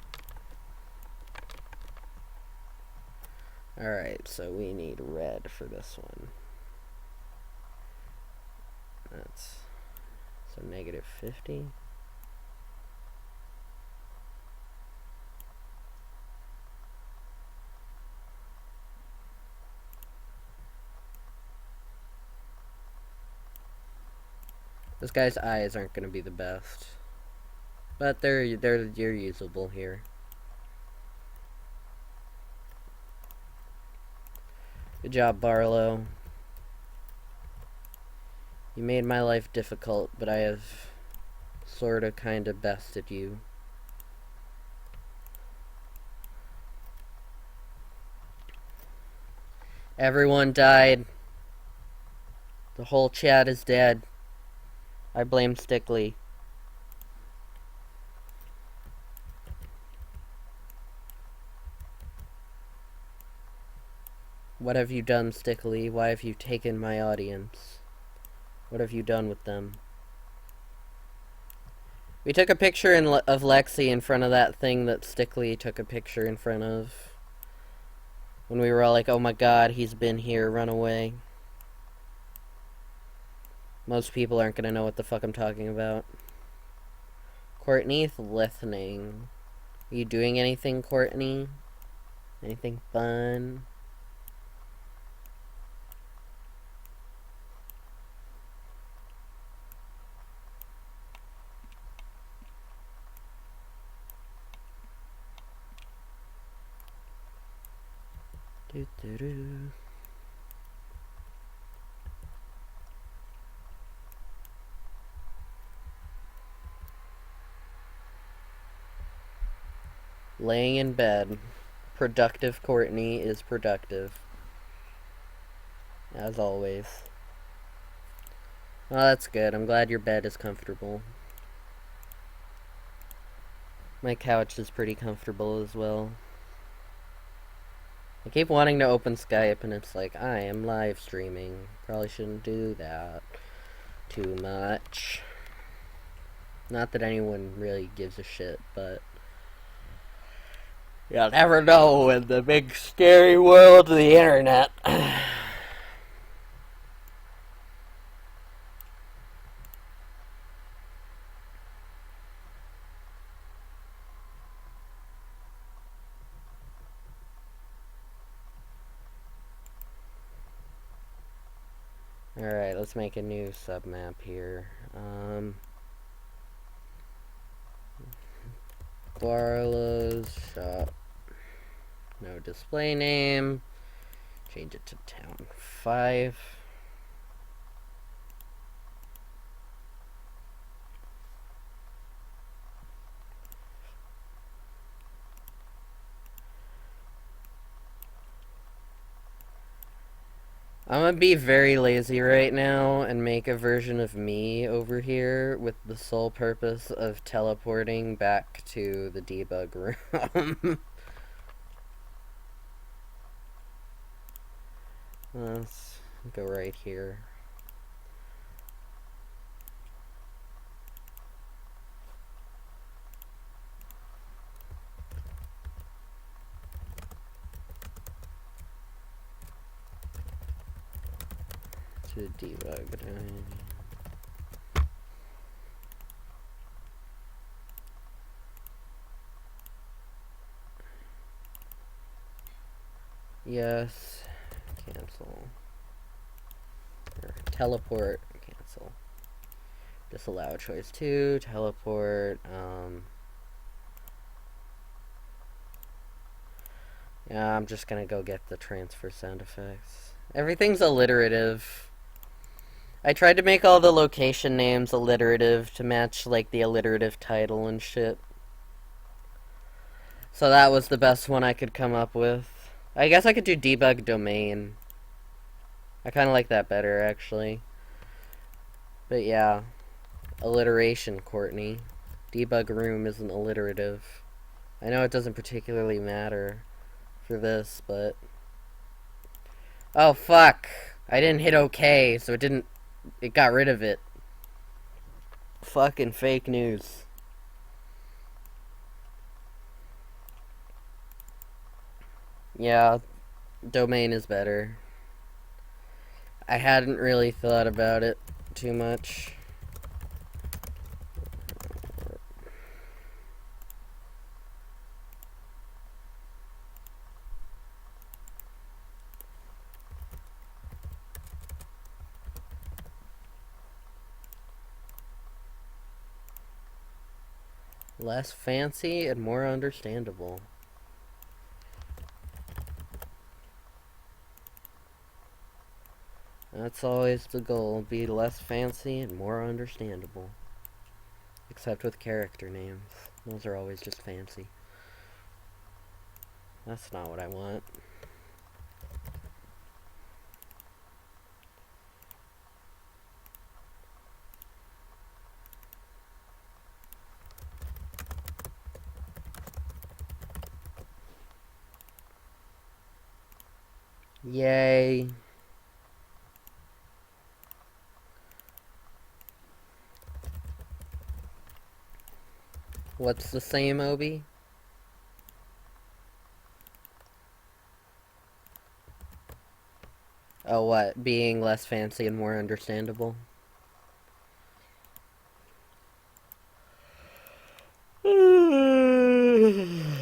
Alright, so we need red for this one. That's... so negative 50. This guy's eyes aren't going to be the best. But they're usable here. Good job, Barlow. You made my life difficult, but I have sorta kinda bested you. Everyone died. The whole chat is dead. I blame Stickley. What have you done, Stickley? Why have you taken my audience? What have you done with them? We took a picture of Lexi in front of that thing that Stickley took a picture in front of. When we were all like, oh my god, he's been here, run away. Most people aren't gonna know what the fuck I'm talking about. Courtney Lithning. Are you doing anything, Courtney? Anything fun? Do do do. Laying in bed. Productive Courtney is productive. As always. Oh, that's good. I'm glad your bed is comfortable. My couch is pretty comfortable as well. I keep wanting to open Skype and it's like, I am live streaming. Probably shouldn't do that too much. Not that anyone really gives a shit, but you'll never know in the big scary world of the internet. Alright, let's make a new submap here. Barlow's shop. No display name. Change it to town 5. I'm gonna be very lazy right now and make a version of me over here with the sole purpose of teleporting back to the debug room. Let's go right here. To debug. Yes. Cancel. Or teleport. Cancel. Disallow choice 2. Teleport. Yeah, I'm just gonna go get the transfer sound effects. Everything's alliterative. I tried to make all the location names alliterative to match, like, the alliterative title and shit. So that was the best one I could come up with. I guess I could do debug domain. I kind of like that better, actually. But yeah. Alliteration, Courtney. Debug room isn't alliterative. I know it doesn't particularly matter for this, but... Oh, fuck! I didn't hit OK, so it didn't... It got rid of it. Fucking fake news. Yeah, domain is better. I hadn't really thought about it too much. Less fancy and more understandable. That's always the goal, be less fancy and more understandable. Except with character names. Those are always just fancy. That's not what I want. Yay. What's the same, Obi? Oh, what? Being less fancy and more understandable? I'm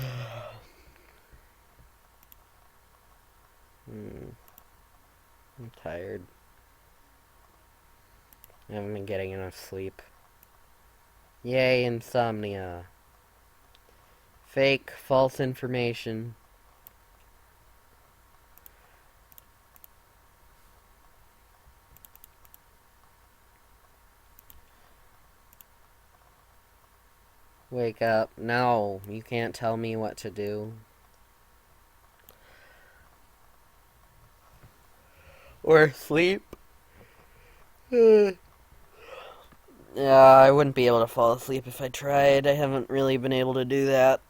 tired. I haven't been getting enough sleep. Yay, insomnia. Fake, false information. Wake up. No, you can't tell me what to do. Or sleep. Yeah, I wouldn't be able to fall asleep if I tried. I haven't really been able to do that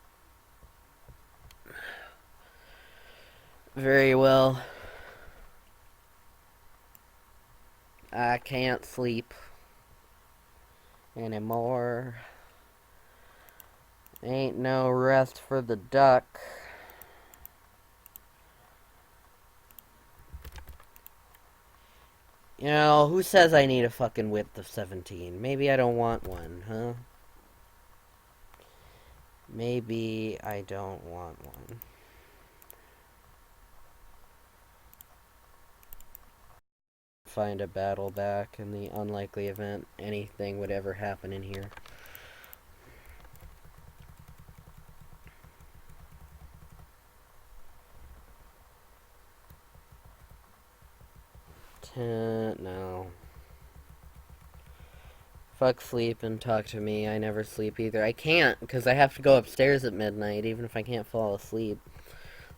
very well. I can't sleep anymore. Ain't no rest for the duck. You know, who says I need a fucking width of 17? Maybe I don't want one, huh? Maybe I don't want one. Find a battle back in the unlikely event anything would ever happen in here. No. Fuck sleep and talk to me. I never sleep either. I can't, because I have to go upstairs at midnight, even if I can't fall asleep.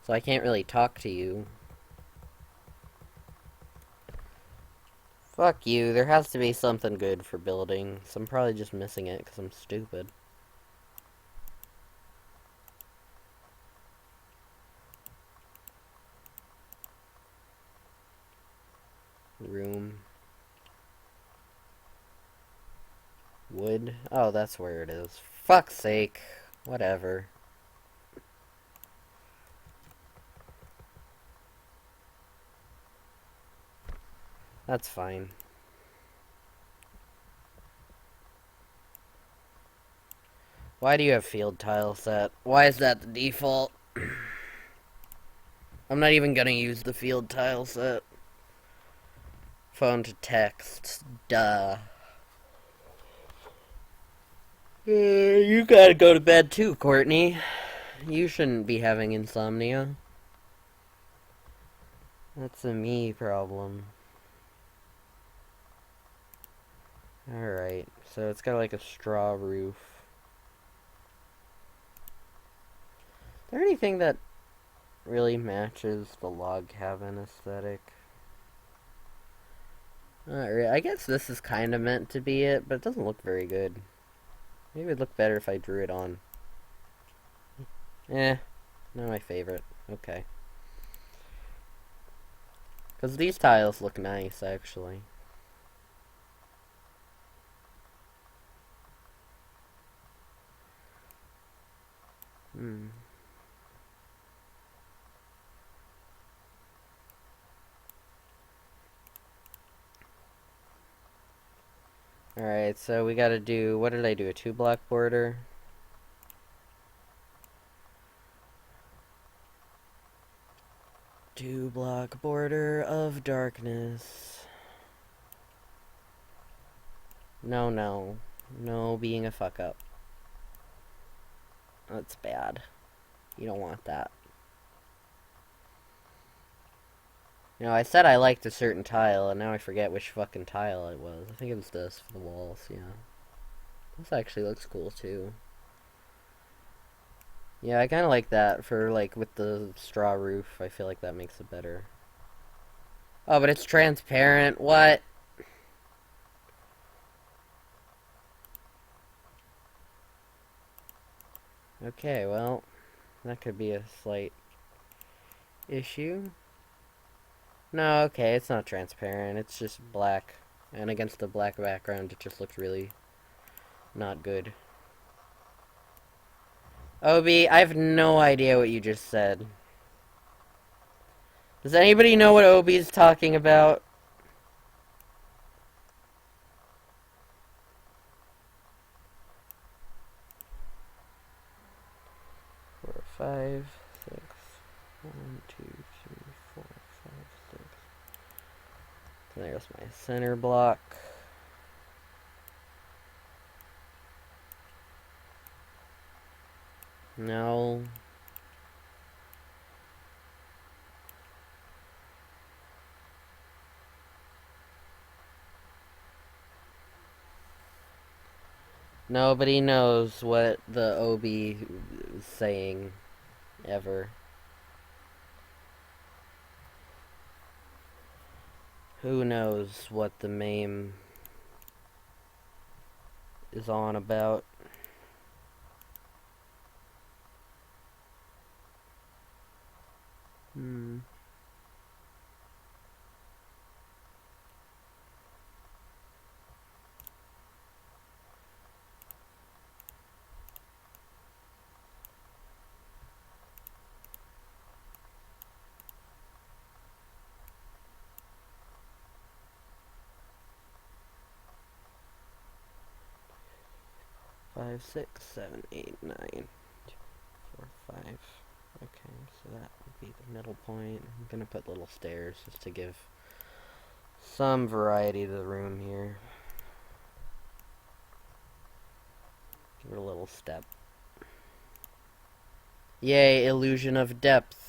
So I can't really talk to you. Fuck you. There has to be something good for building. So I'm probably just missing it, because I'm stupid. Room. Wood. Oh, that's where it is. Fuck's sake. Whatever. That's fine. Why do you have field tile set? Why is that the default? I'm not even gonna use the field tile set. Phone to text. Duh. You gotta go to bed too, Courtney. You shouldn't be having insomnia. That's a me problem. Alright, so it's got like a straw roof. Is there anything that really matches the log cabin aesthetic? Alright, I guess this is kind of meant to be it, but it doesn't look very good. Maybe it would look better if I drew it on. Eh, not my favorite. Okay. Because these tiles look nice, actually. Hmm. Alright, so we gotta do, what did I do, a 2-block border? Two-block border of darkness. No, no. No being a fuck-up. That's bad. You don't want that. You know, I said I liked a certain tile, and now I forget which fucking tile it was. I think it was this for the walls, yeah. This actually looks cool, too. Yeah, I kind of like that for, like, with the straw roof. I feel like that makes it better. Oh, but it's transparent. What? Okay, well, that could be a slight issue. No, okay, it's not transparent. It's just black. And against the black background, it just looks really not good. Obi, I have no idea what you just said. Does anybody know what Obi's talking about? 4, 5, 6. 1, 2, 3, 4, 5, 6. There's my center block. No. Nobody knows what the Obi is saying ever. Who knows what the meme is on about? Hmm. 5, 6, 7, 8, 9, 4, 5. Okay, so that would be the middle point. I'm gonna put little stairs just to give some variety to the room here. Give it a little step. Yay, illusion of depth.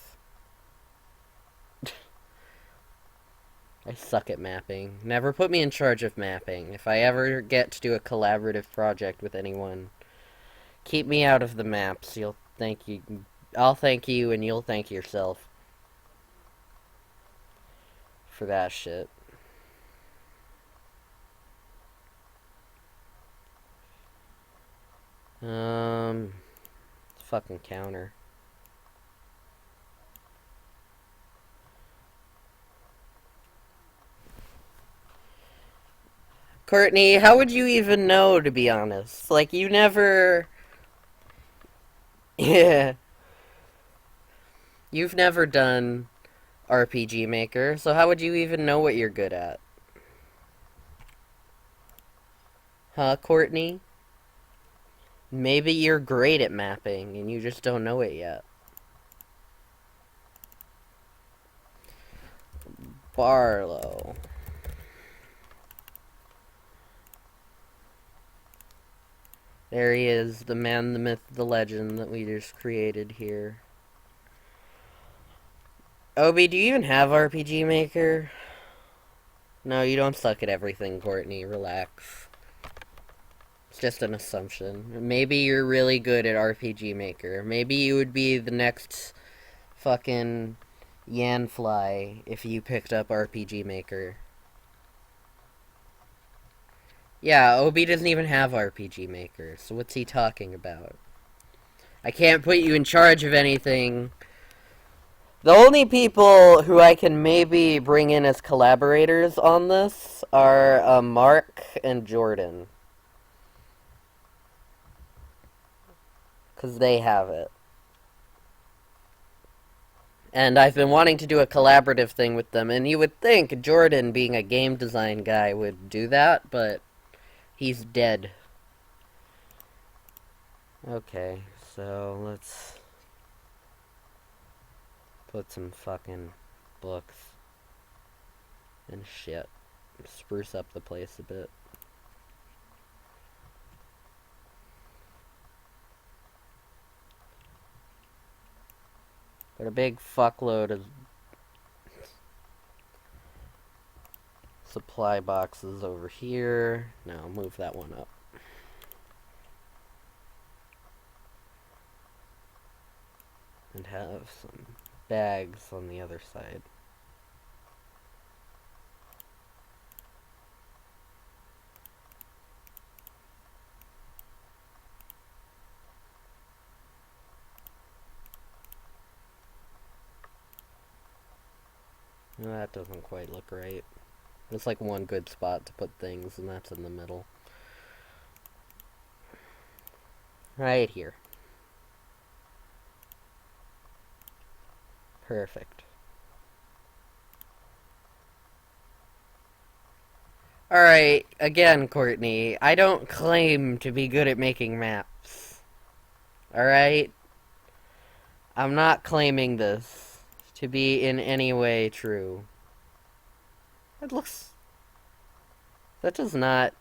I suck at mapping. Never put me in charge of mapping. If I ever get to do a collaborative project with anyone, keep me out of the maps. You'll thank you. I'll thank you, and you'll thank yourself for that shit. Fucking counter. Courtney, how would you even know, to be honest? Like, you never... Yeah. You've never done RPG Maker, so how would you even know what you're good at? Huh, Courtney? Maybe you're great at mapping, and you just don't know it yet. Barlow. There he is, the man, the myth, the legend that we just created here. Obi, do you even have RPG Maker? No, you don't suck at everything, Courtney. Relax. It's just an assumption. Maybe you're really good at RPG Maker. Maybe you would be the next fucking Yanfly if you picked up RPG Maker. Yeah, Obi doesn't even have RPG Maker, so what's he talking about? I can't put you in charge of anything. The only people who I can maybe bring in as collaborators on this are Mark and Jordan. Because they have it. And I've been wanting to do a collaborative thing with them, and you would think Jordan, being a game design guy, would do that, but he's dead. Okay, so let's put some fucking books and shit. Spruce up the place a bit. Put a big fuckload of supply boxes over here. Now move that one up. And have some bags on the other side. That doesn't quite look right. There's like one good spot to put things, and that's in the middle. Right here. Perfect. Alright, again, Courtney, I don't claim to be good at making maps. Alright? I'm not claiming this to be in any way true. That looks... That does not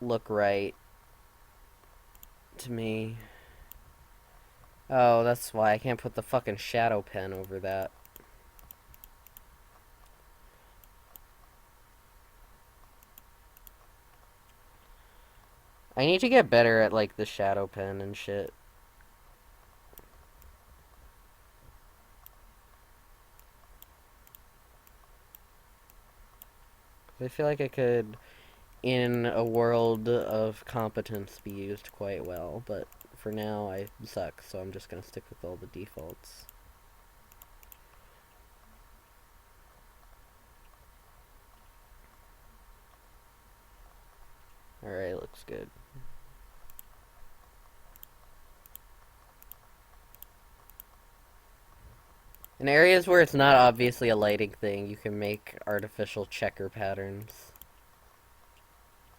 look right to me. Oh, that's why I can't put the fucking shadow pen over that. I need to get better at, like, the shadow pen and shit. I feel like it could, in a world of competence, be used quite well, but for now I suck, so I'm just gonna stick with all the defaults. Alright, looks good. In areas where it's not obviously a lighting thing, you can make artificial checker patterns.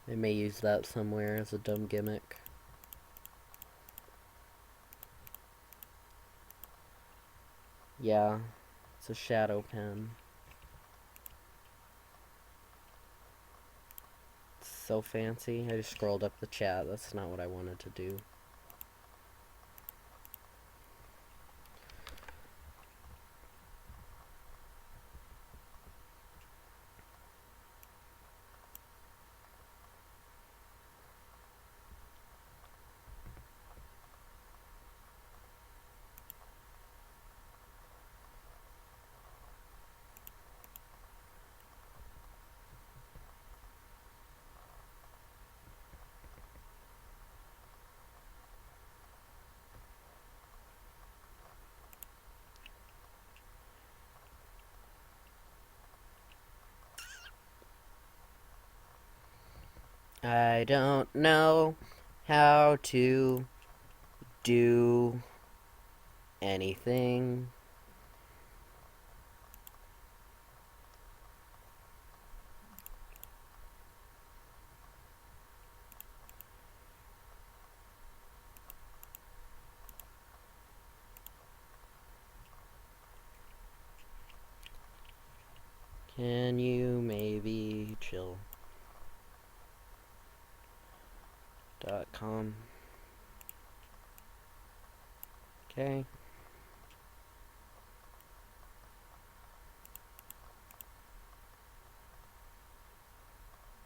They may use that somewhere as a dumb gimmick. Yeah, it's a shadow pen. It's so fancy. I just scrolled up the chat. That's not what I wanted to do. I don't know how to do anything. Can you maybe chill? .com. Okay.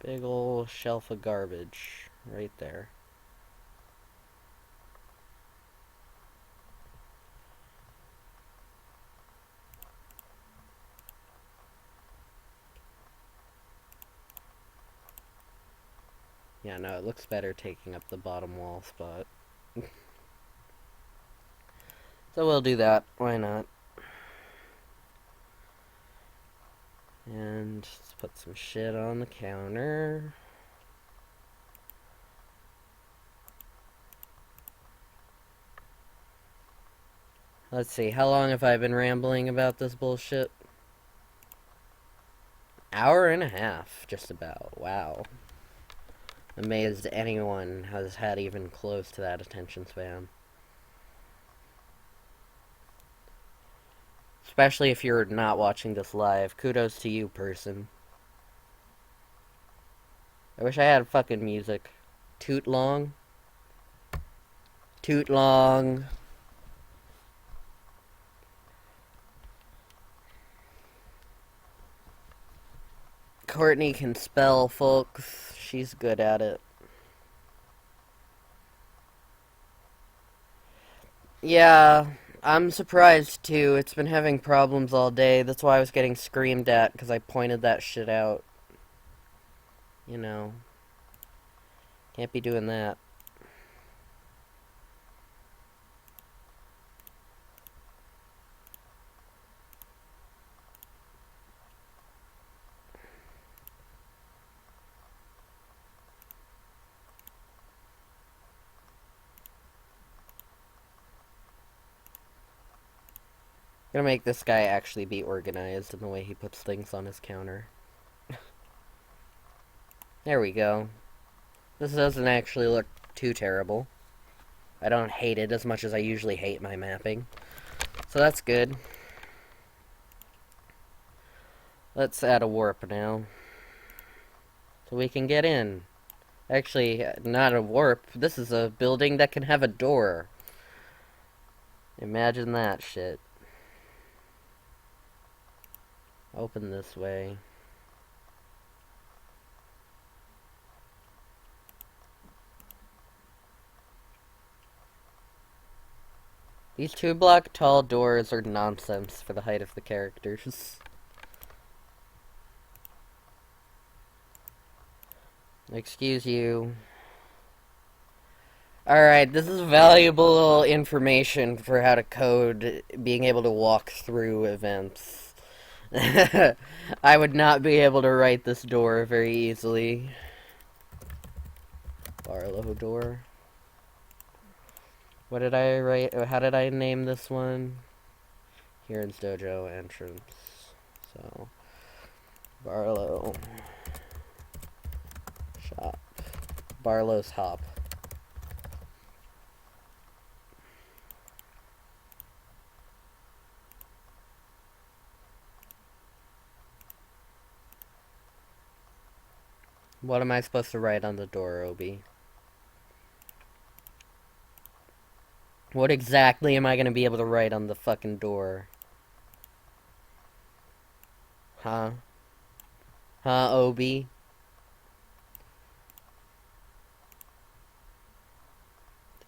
Big ol' shelf of garbage right there. Yeah, no, it looks better taking up the bottom wall spot. So we'll do that. Why not? And let's put some shit on the counter. Let's see, how long have I been rambling about this bullshit? Hour and a half, just about. Wow. Amazed anyone has had even close to that attention span. Especially if you're not watching this live. Kudos to you, person. I wish I had fucking music. Toot long. Toot long. Courtney can spell, folks. She's good at it. Yeah, I'm surprised too. It's been having problems all day. That's why I was getting screamed at, because I pointed that shit out. You know. Can't be doing that. Gonna make this guy actually be organized in the way he puts things on his counter. There we go. This doesn't actually look too terrible. I don't hate it as much as I usually hate my mapping. So that's good. Let's add a warp now. So we can get in. Actually, not a warp. This is a building that can have a door. Imagine that shit. Open this way. These 2-block tall doors are nonsense for the height of the characters. Excuse you. Alright, this is valuable information for how to code being able to walk through events. I would not be able to write this door very easily. Barlow door. What did I write? How did I name this one? Kieran's Dojo entrance. So, Barlow shop. Barlow's hop. What am I supposed to write on the door, Obi? What exactly am I gonna be able to write on the fucking door? Huh? Huh, Obi?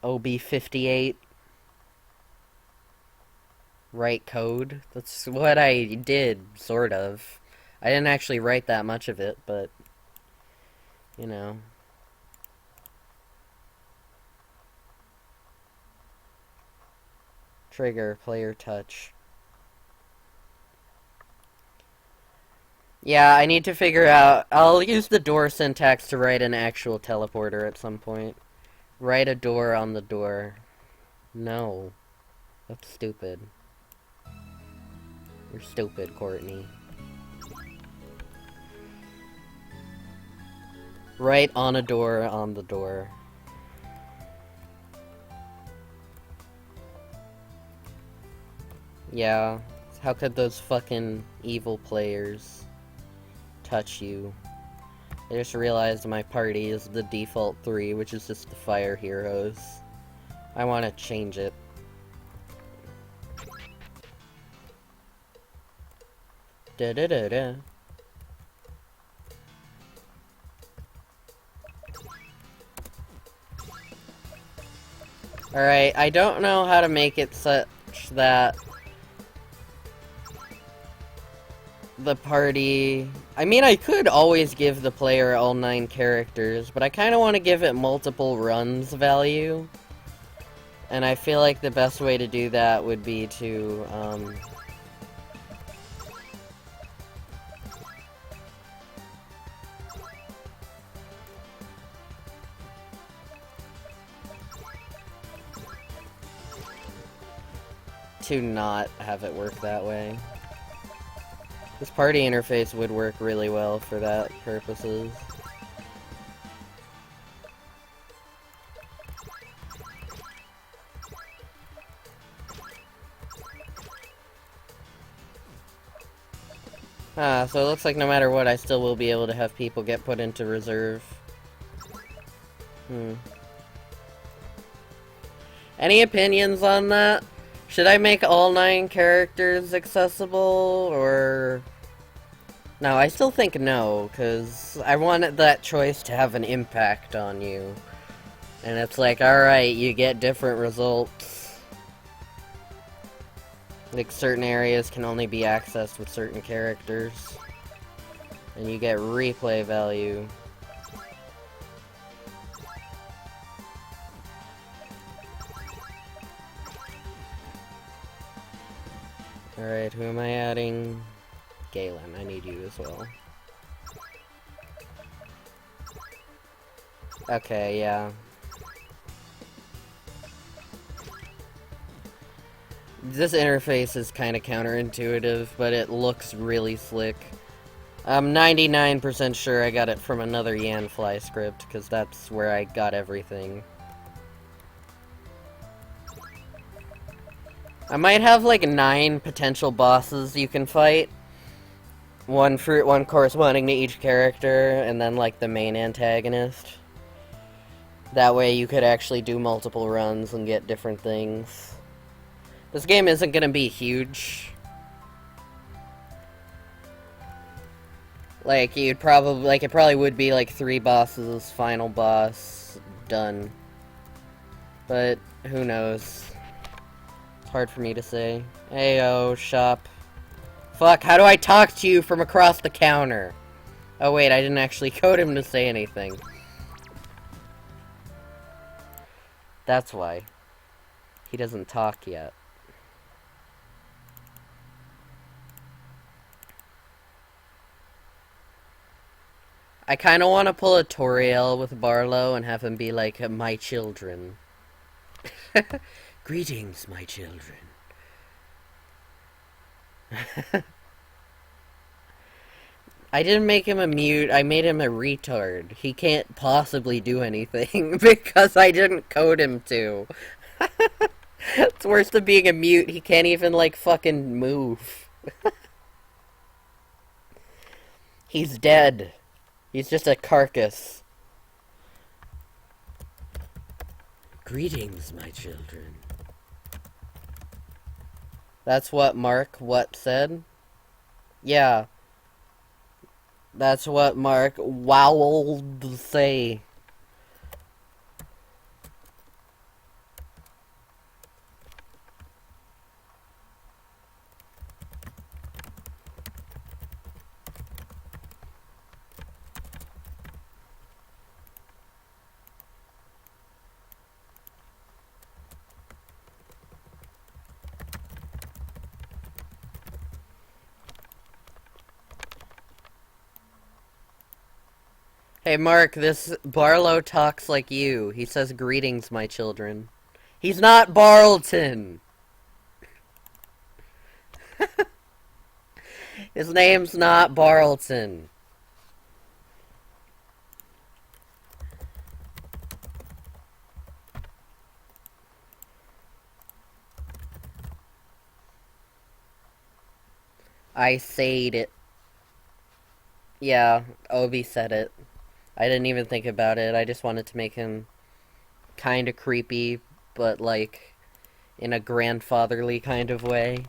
OB58? Write code? That's what I did, sort of. I didn't actually write that much of it, but... You know. Trigger, player touch. Yeah, I need to figure out... I'll use the door syntax to write an actual teleporter at some point. Write a door on the door. No. That's stupid. You're stupid, Courtney. Write on a door on the door. Yeah. How could those fucking evil players touch you? I just realized my party is the default 3, which is just the fire heroes. I want to change it. Da-da-da-da. Alright, I don't know how to make it such that the party... I mean, I could always give the player all 9 characters, but I kind of want to give it multiple runs value. And I feel like the best way to do that would be to, to not have it work that way. This party interface would work really well for that purposes. Ah, so it looks like no matter what, I still will be able to have people get put into reserve. Any opinions on that? Should I make all 9 characters accessible, or... No, I still think no, because I wanted that choice to have an impact on you. And it's like, alright, you get different results. Like, certain areas can only be accessed with certain characters. And you get replay value. Alright, who am I adding? Galen, I need you as well. Okay, yeah. This interface is kind of counterintuitive, but it looks really slick. I'm 99% sure I got it from another Yanfly script, because that's where I got everything. I might have like 9 potential bosses you can fight. One corresponding to each character, and then like the main antagonist. That way you could actually do multiple runs and get different things. This game isn't gonna be huge. Like, it probably would be like 3 bosses, final boss, done. But, who knows. It's hard for me to say. Ayo, shop. Fuck, how do I talk to you from across the counter? Oh wait, I didn't actually code him to say anything. That's why. He doesn't talk yet. I kinda wanna pull a Toriel with Barlow and have him be like, my children. Greetings, my children. I didn't make him a mute, I made him a retard. He can't possibly do anything because I didn't code him to. It's worse than being a mute, he can't even, like, fucking move. He's dead. He's just a carcass. Greetings, my children. That's what Mark What said? Yeah. That's what Mark Wowled say. Hey Mark, this Barlow talks like you. He says greetings, my children. He's not Barleton! His name's not Barleton. I said it. Yeah, Obi said it. I didn't even think about it. I just wanted to make him kind of creepy, but like in a grandfatherly kind of way.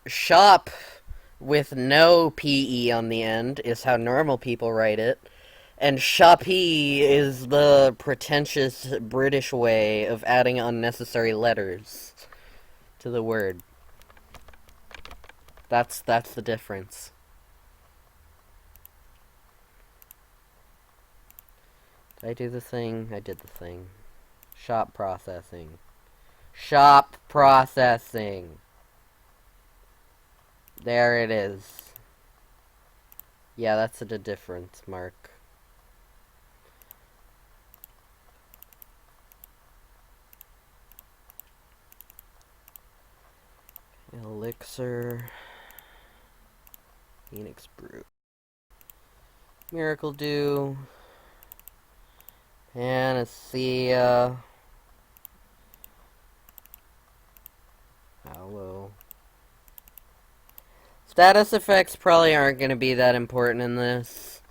Shop with no PE on the end is how normal people write it. And shoppy is the pretentious British way of adding unnecessary letters to the word. That's the difference. Did I do the thing? I did the thing. Shop processing. Shop processing. There it is. Yeah, that's the difference, Mark. Elixir. Phoenix Brew. Miracle Dew. Panacea. Hello. Status effects probably aren't going to be that important in this.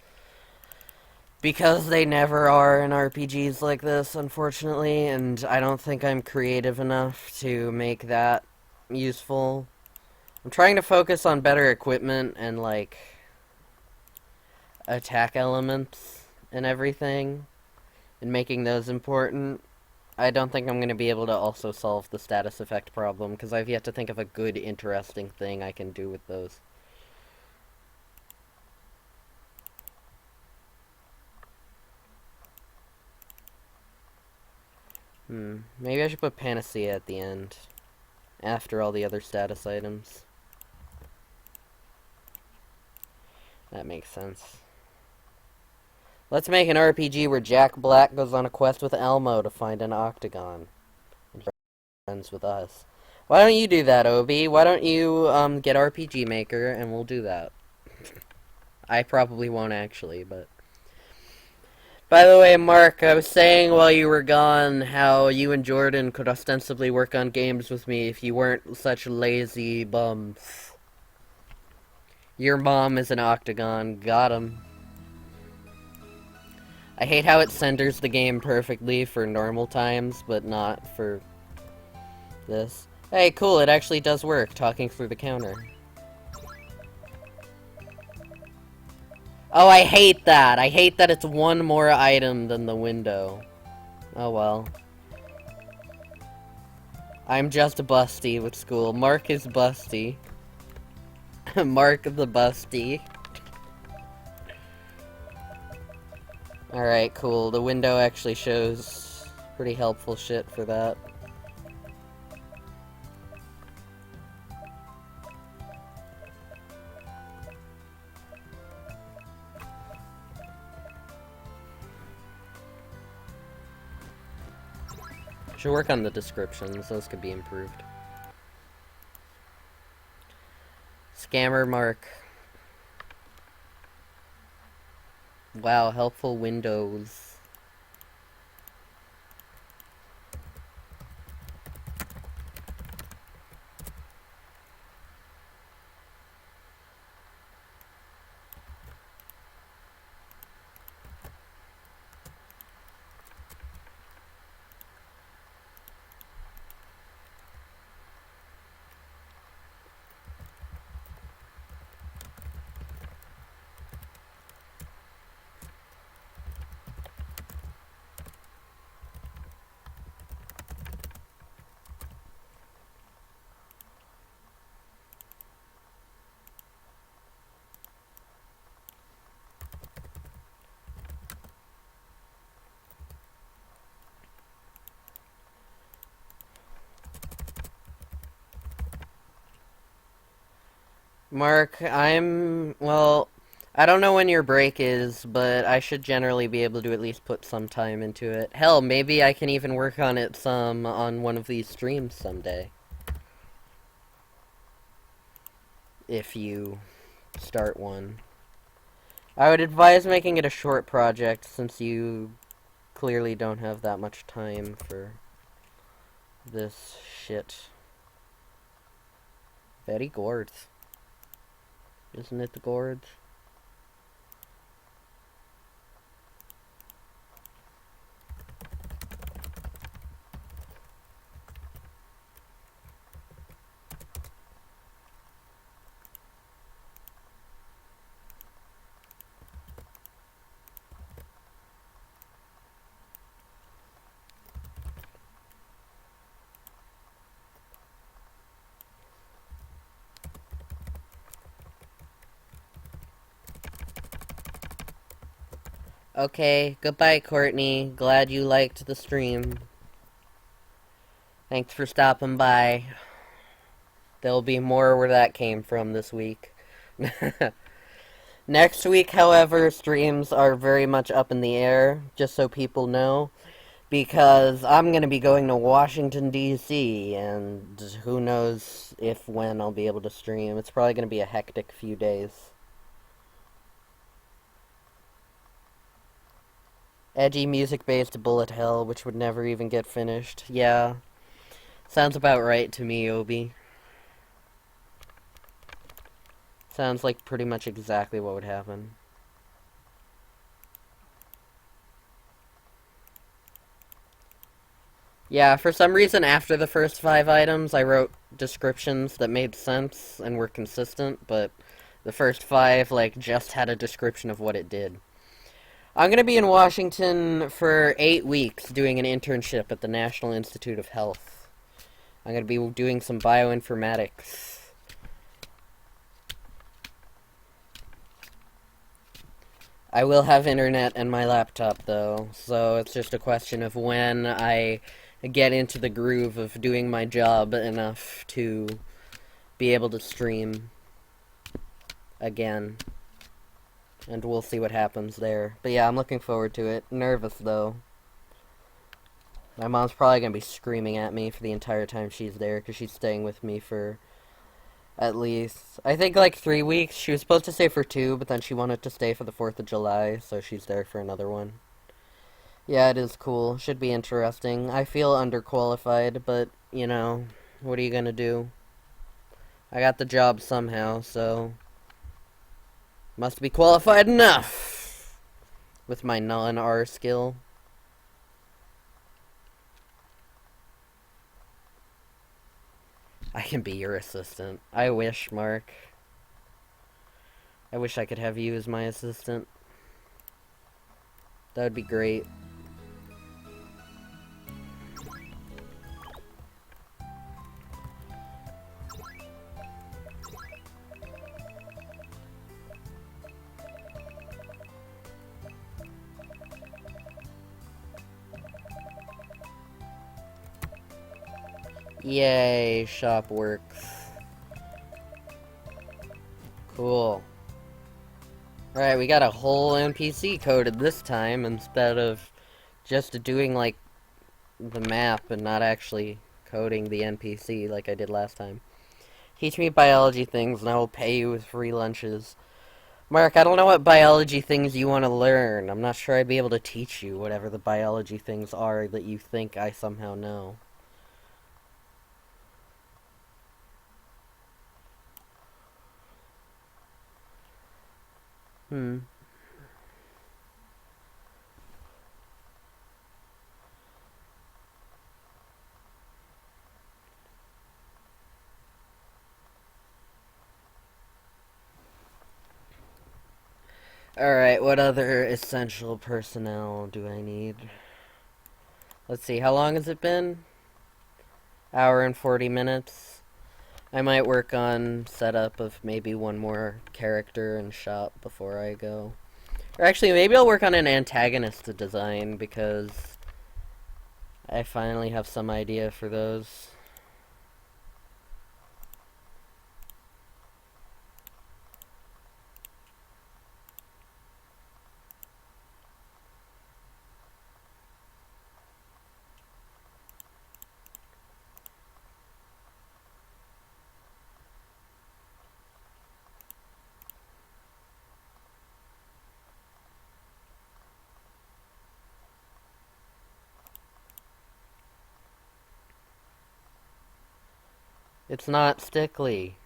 Because they never are in RPGs like this, unfortunately, and I don't think I'm creative enough to make that useful. I'm trying to focus on better equipment and, like, attack elements and everything, and making those important. I don't think I'm going to be able to also solve the status effect problem, because I've yet to think of a good, interesting thing I can do with those. Maybe I should put Panacea at the end, after all the other status items. That makes sense. Let's make an RPG where Jack Black goes on a quest with Elmo to find an octagon. And he's friends with us. Why don't you do that, Obi? Why don't you, get RPG Maker and we'll do that. I probably won't actually, but... By the way, Mark, I was saying while you were gone how you and Jordan could ostensibly work on games with me if you weren't such lazy bums. Your mom is an octagon. Got him. I hate how it centers the game perfectly for normal times, but not for this. Hey, cool, it actually does work, talking through the counter. Oh, I hate that! I hate that it's one more item than the window. Oh well. I'm just busty with school. Mark is busty. Mark the busty. Alright, cool. The window actually shows pretty helpful shit for that. Should work on the descriptions. Those could be improved. Scammer Mark. Wow, helpful windows. Mark, well, I don't know when your break is, but I should generally be able to at least put some time into it. Hell, maybe I can even work on it some on one of these streams someday. If you start one. I would advise making it a short project, since you clearly don't have that much time for this shit. Betty Gourds. Isn't it the Gourds? Okay, goodbye, Courtney. Glad you liked the stream. Thanks for stopping by. There'll be more where that came from this week. Next week, however, streams are very much up in the air, just so people know, because I'm going to be going to Washington, D.C., and who knows if when I'll be able to stream. It's probably going to be a hectic few days. Edgy music-based bullet hell, which would never even get finished. Yeah, sounds about right to me, Obi. Sounds like pretty much exactly what would happen. Yeah, for some reason after the first 5 items, I wrote descriptions that made sense and were consistent, but the first 5, like, just had a description of what it did. I'm going to be in Washington for 8 weeks doing an internship at the National Institute of Health. I'm going to be doing some bioinformatics. I will have internet and my laptop, though, so it's just a question of when I get into the groove of doing my job enough to be able to stream again. and we'll see what happens there. But yeah, I'm looking forward to it. Nervous, though. My mom's probably gonna be screaming at me for the entire time she's there, because she's staying with me for at least, I think, like 3 weeks. She was supposed to stay for 2, but then she wanted to stay for the 4th of July, so she's there for another one. Yeah, it is cool. Should be interesting. I feel underqualified, but, what are you gonna do? I got the job somehow, so must be qualified enough with my non-R skill. I can be your assistant. I wish, Mark. I wish I could have you as my assistant. That would be great. Yay, shop works. Cool. Alright, we got a whole NPC coded this time instead of just doing, like, the map and not actually coding the NPC like I did last time. Teach me biology things and I will pay you with free lunches. Mark, I don't know what biology things you want to learn. I'm not sure I'd be able to teach you whatever the biology things are that you think I somehow know. Hmm. Alright, what other essential personnel do I need? Let's see, how long has it been? Hour and 40 minutes. I might work on setup of maybe one more character and shop before I go. Or actually, maybe I'll work on an antagonist to design, because I finally have some idea for those. It's not stickly.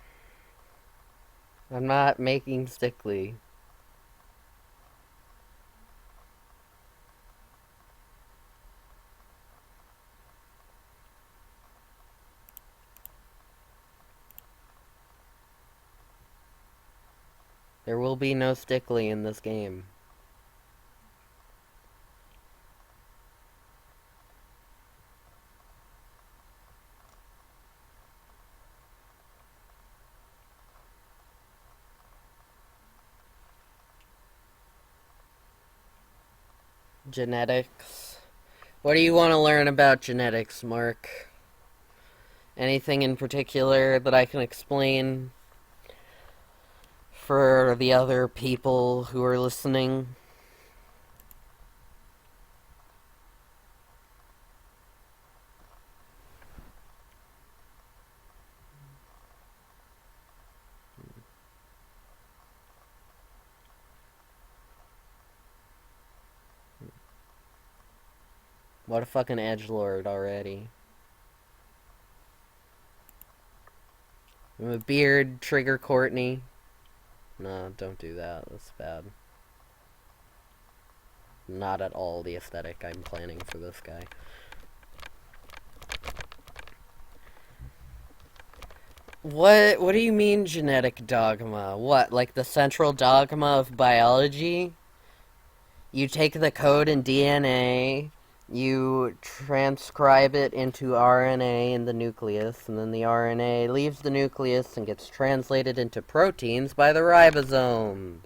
I'm not making stickly. There will be no stickly in this game. Genetics. What do you want to learn about genetics, Mark? Anything in particular that I can explain for the other people who are listening? What a fucking edgelord already. A beard, trigger Courtney. No, don't do that. That's bad. Not at all the aesthetic I'm planning for this guy. What do you mean genetic dogma? What, like the central dogma of biology? You take the code in DNA, you transcribe it into RNA in the nucleus, and then the RNA leaves the nucleus and gets translated into proteins by the ribosomes.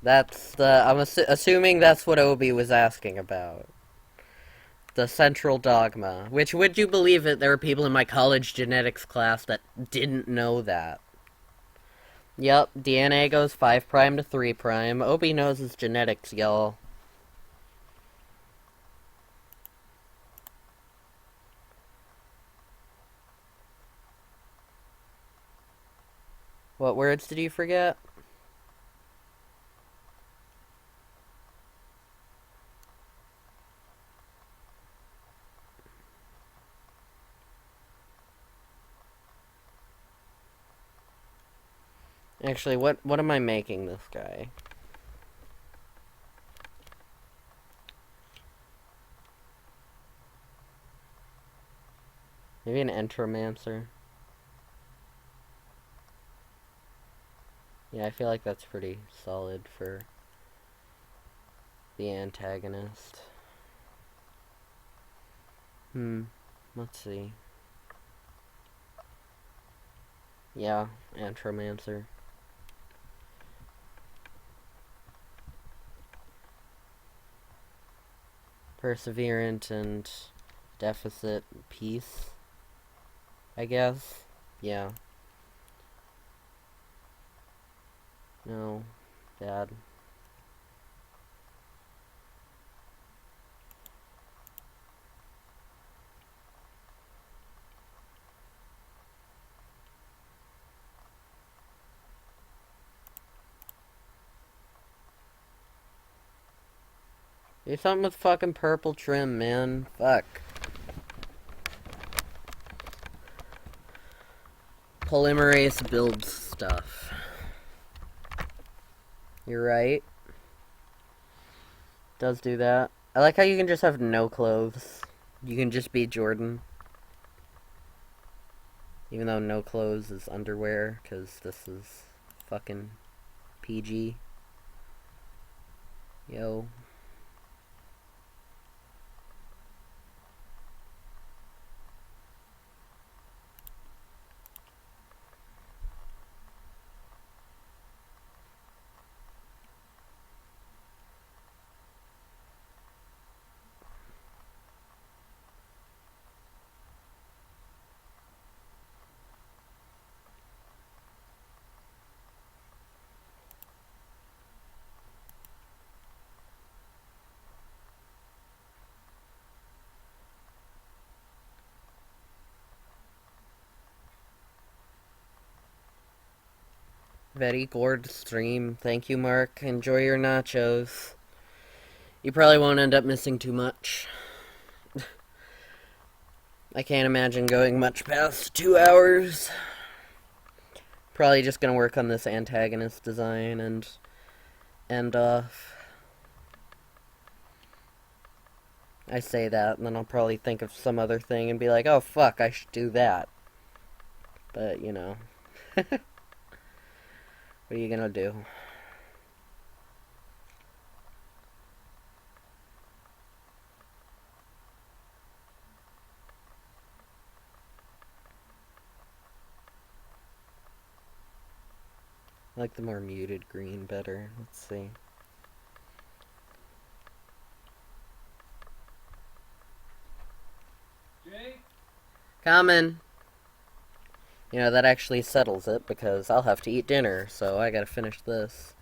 I'm assuming that's what Obi was asking about. The central dogma. Which, would you believe it, there were people in my college genetics class that didn't know that. Yep, DNA goes 5' to 3'. Obi knows his genetics, y'all. What words did you forget? Actually, what am I making this guy? Maybe an entromancer. Yeah, I feel like that's pretty solid for the antagonist. Let's see. Yeah, entromancer. Perseverant and deficit peace, I guess. Yeah. No. Bad. Do something with fucking purple trim, man. Fuck. Polymerase builds stuff. You're right. Does do that. I like how you can just have no clothes. You can just be Jordan. Even though no clothes is underwear, because this is fucking PG. Yo. Very gourd stream. Thank you, Mark. Enjoy your nachos. You probably won't end up missing too much. I can't imagine going much past 2 hours. Probably just gonna work on this antagonist design and end off. I say that, and then I'll probably think of some other thing and be like, oh fuck, I should do that. But, you know. What are you gonna do? I like the more muted green better. Let's see. Jay? Coming! You know, that actually settles it, because I'll have to eat dinner, so I gotta finish this.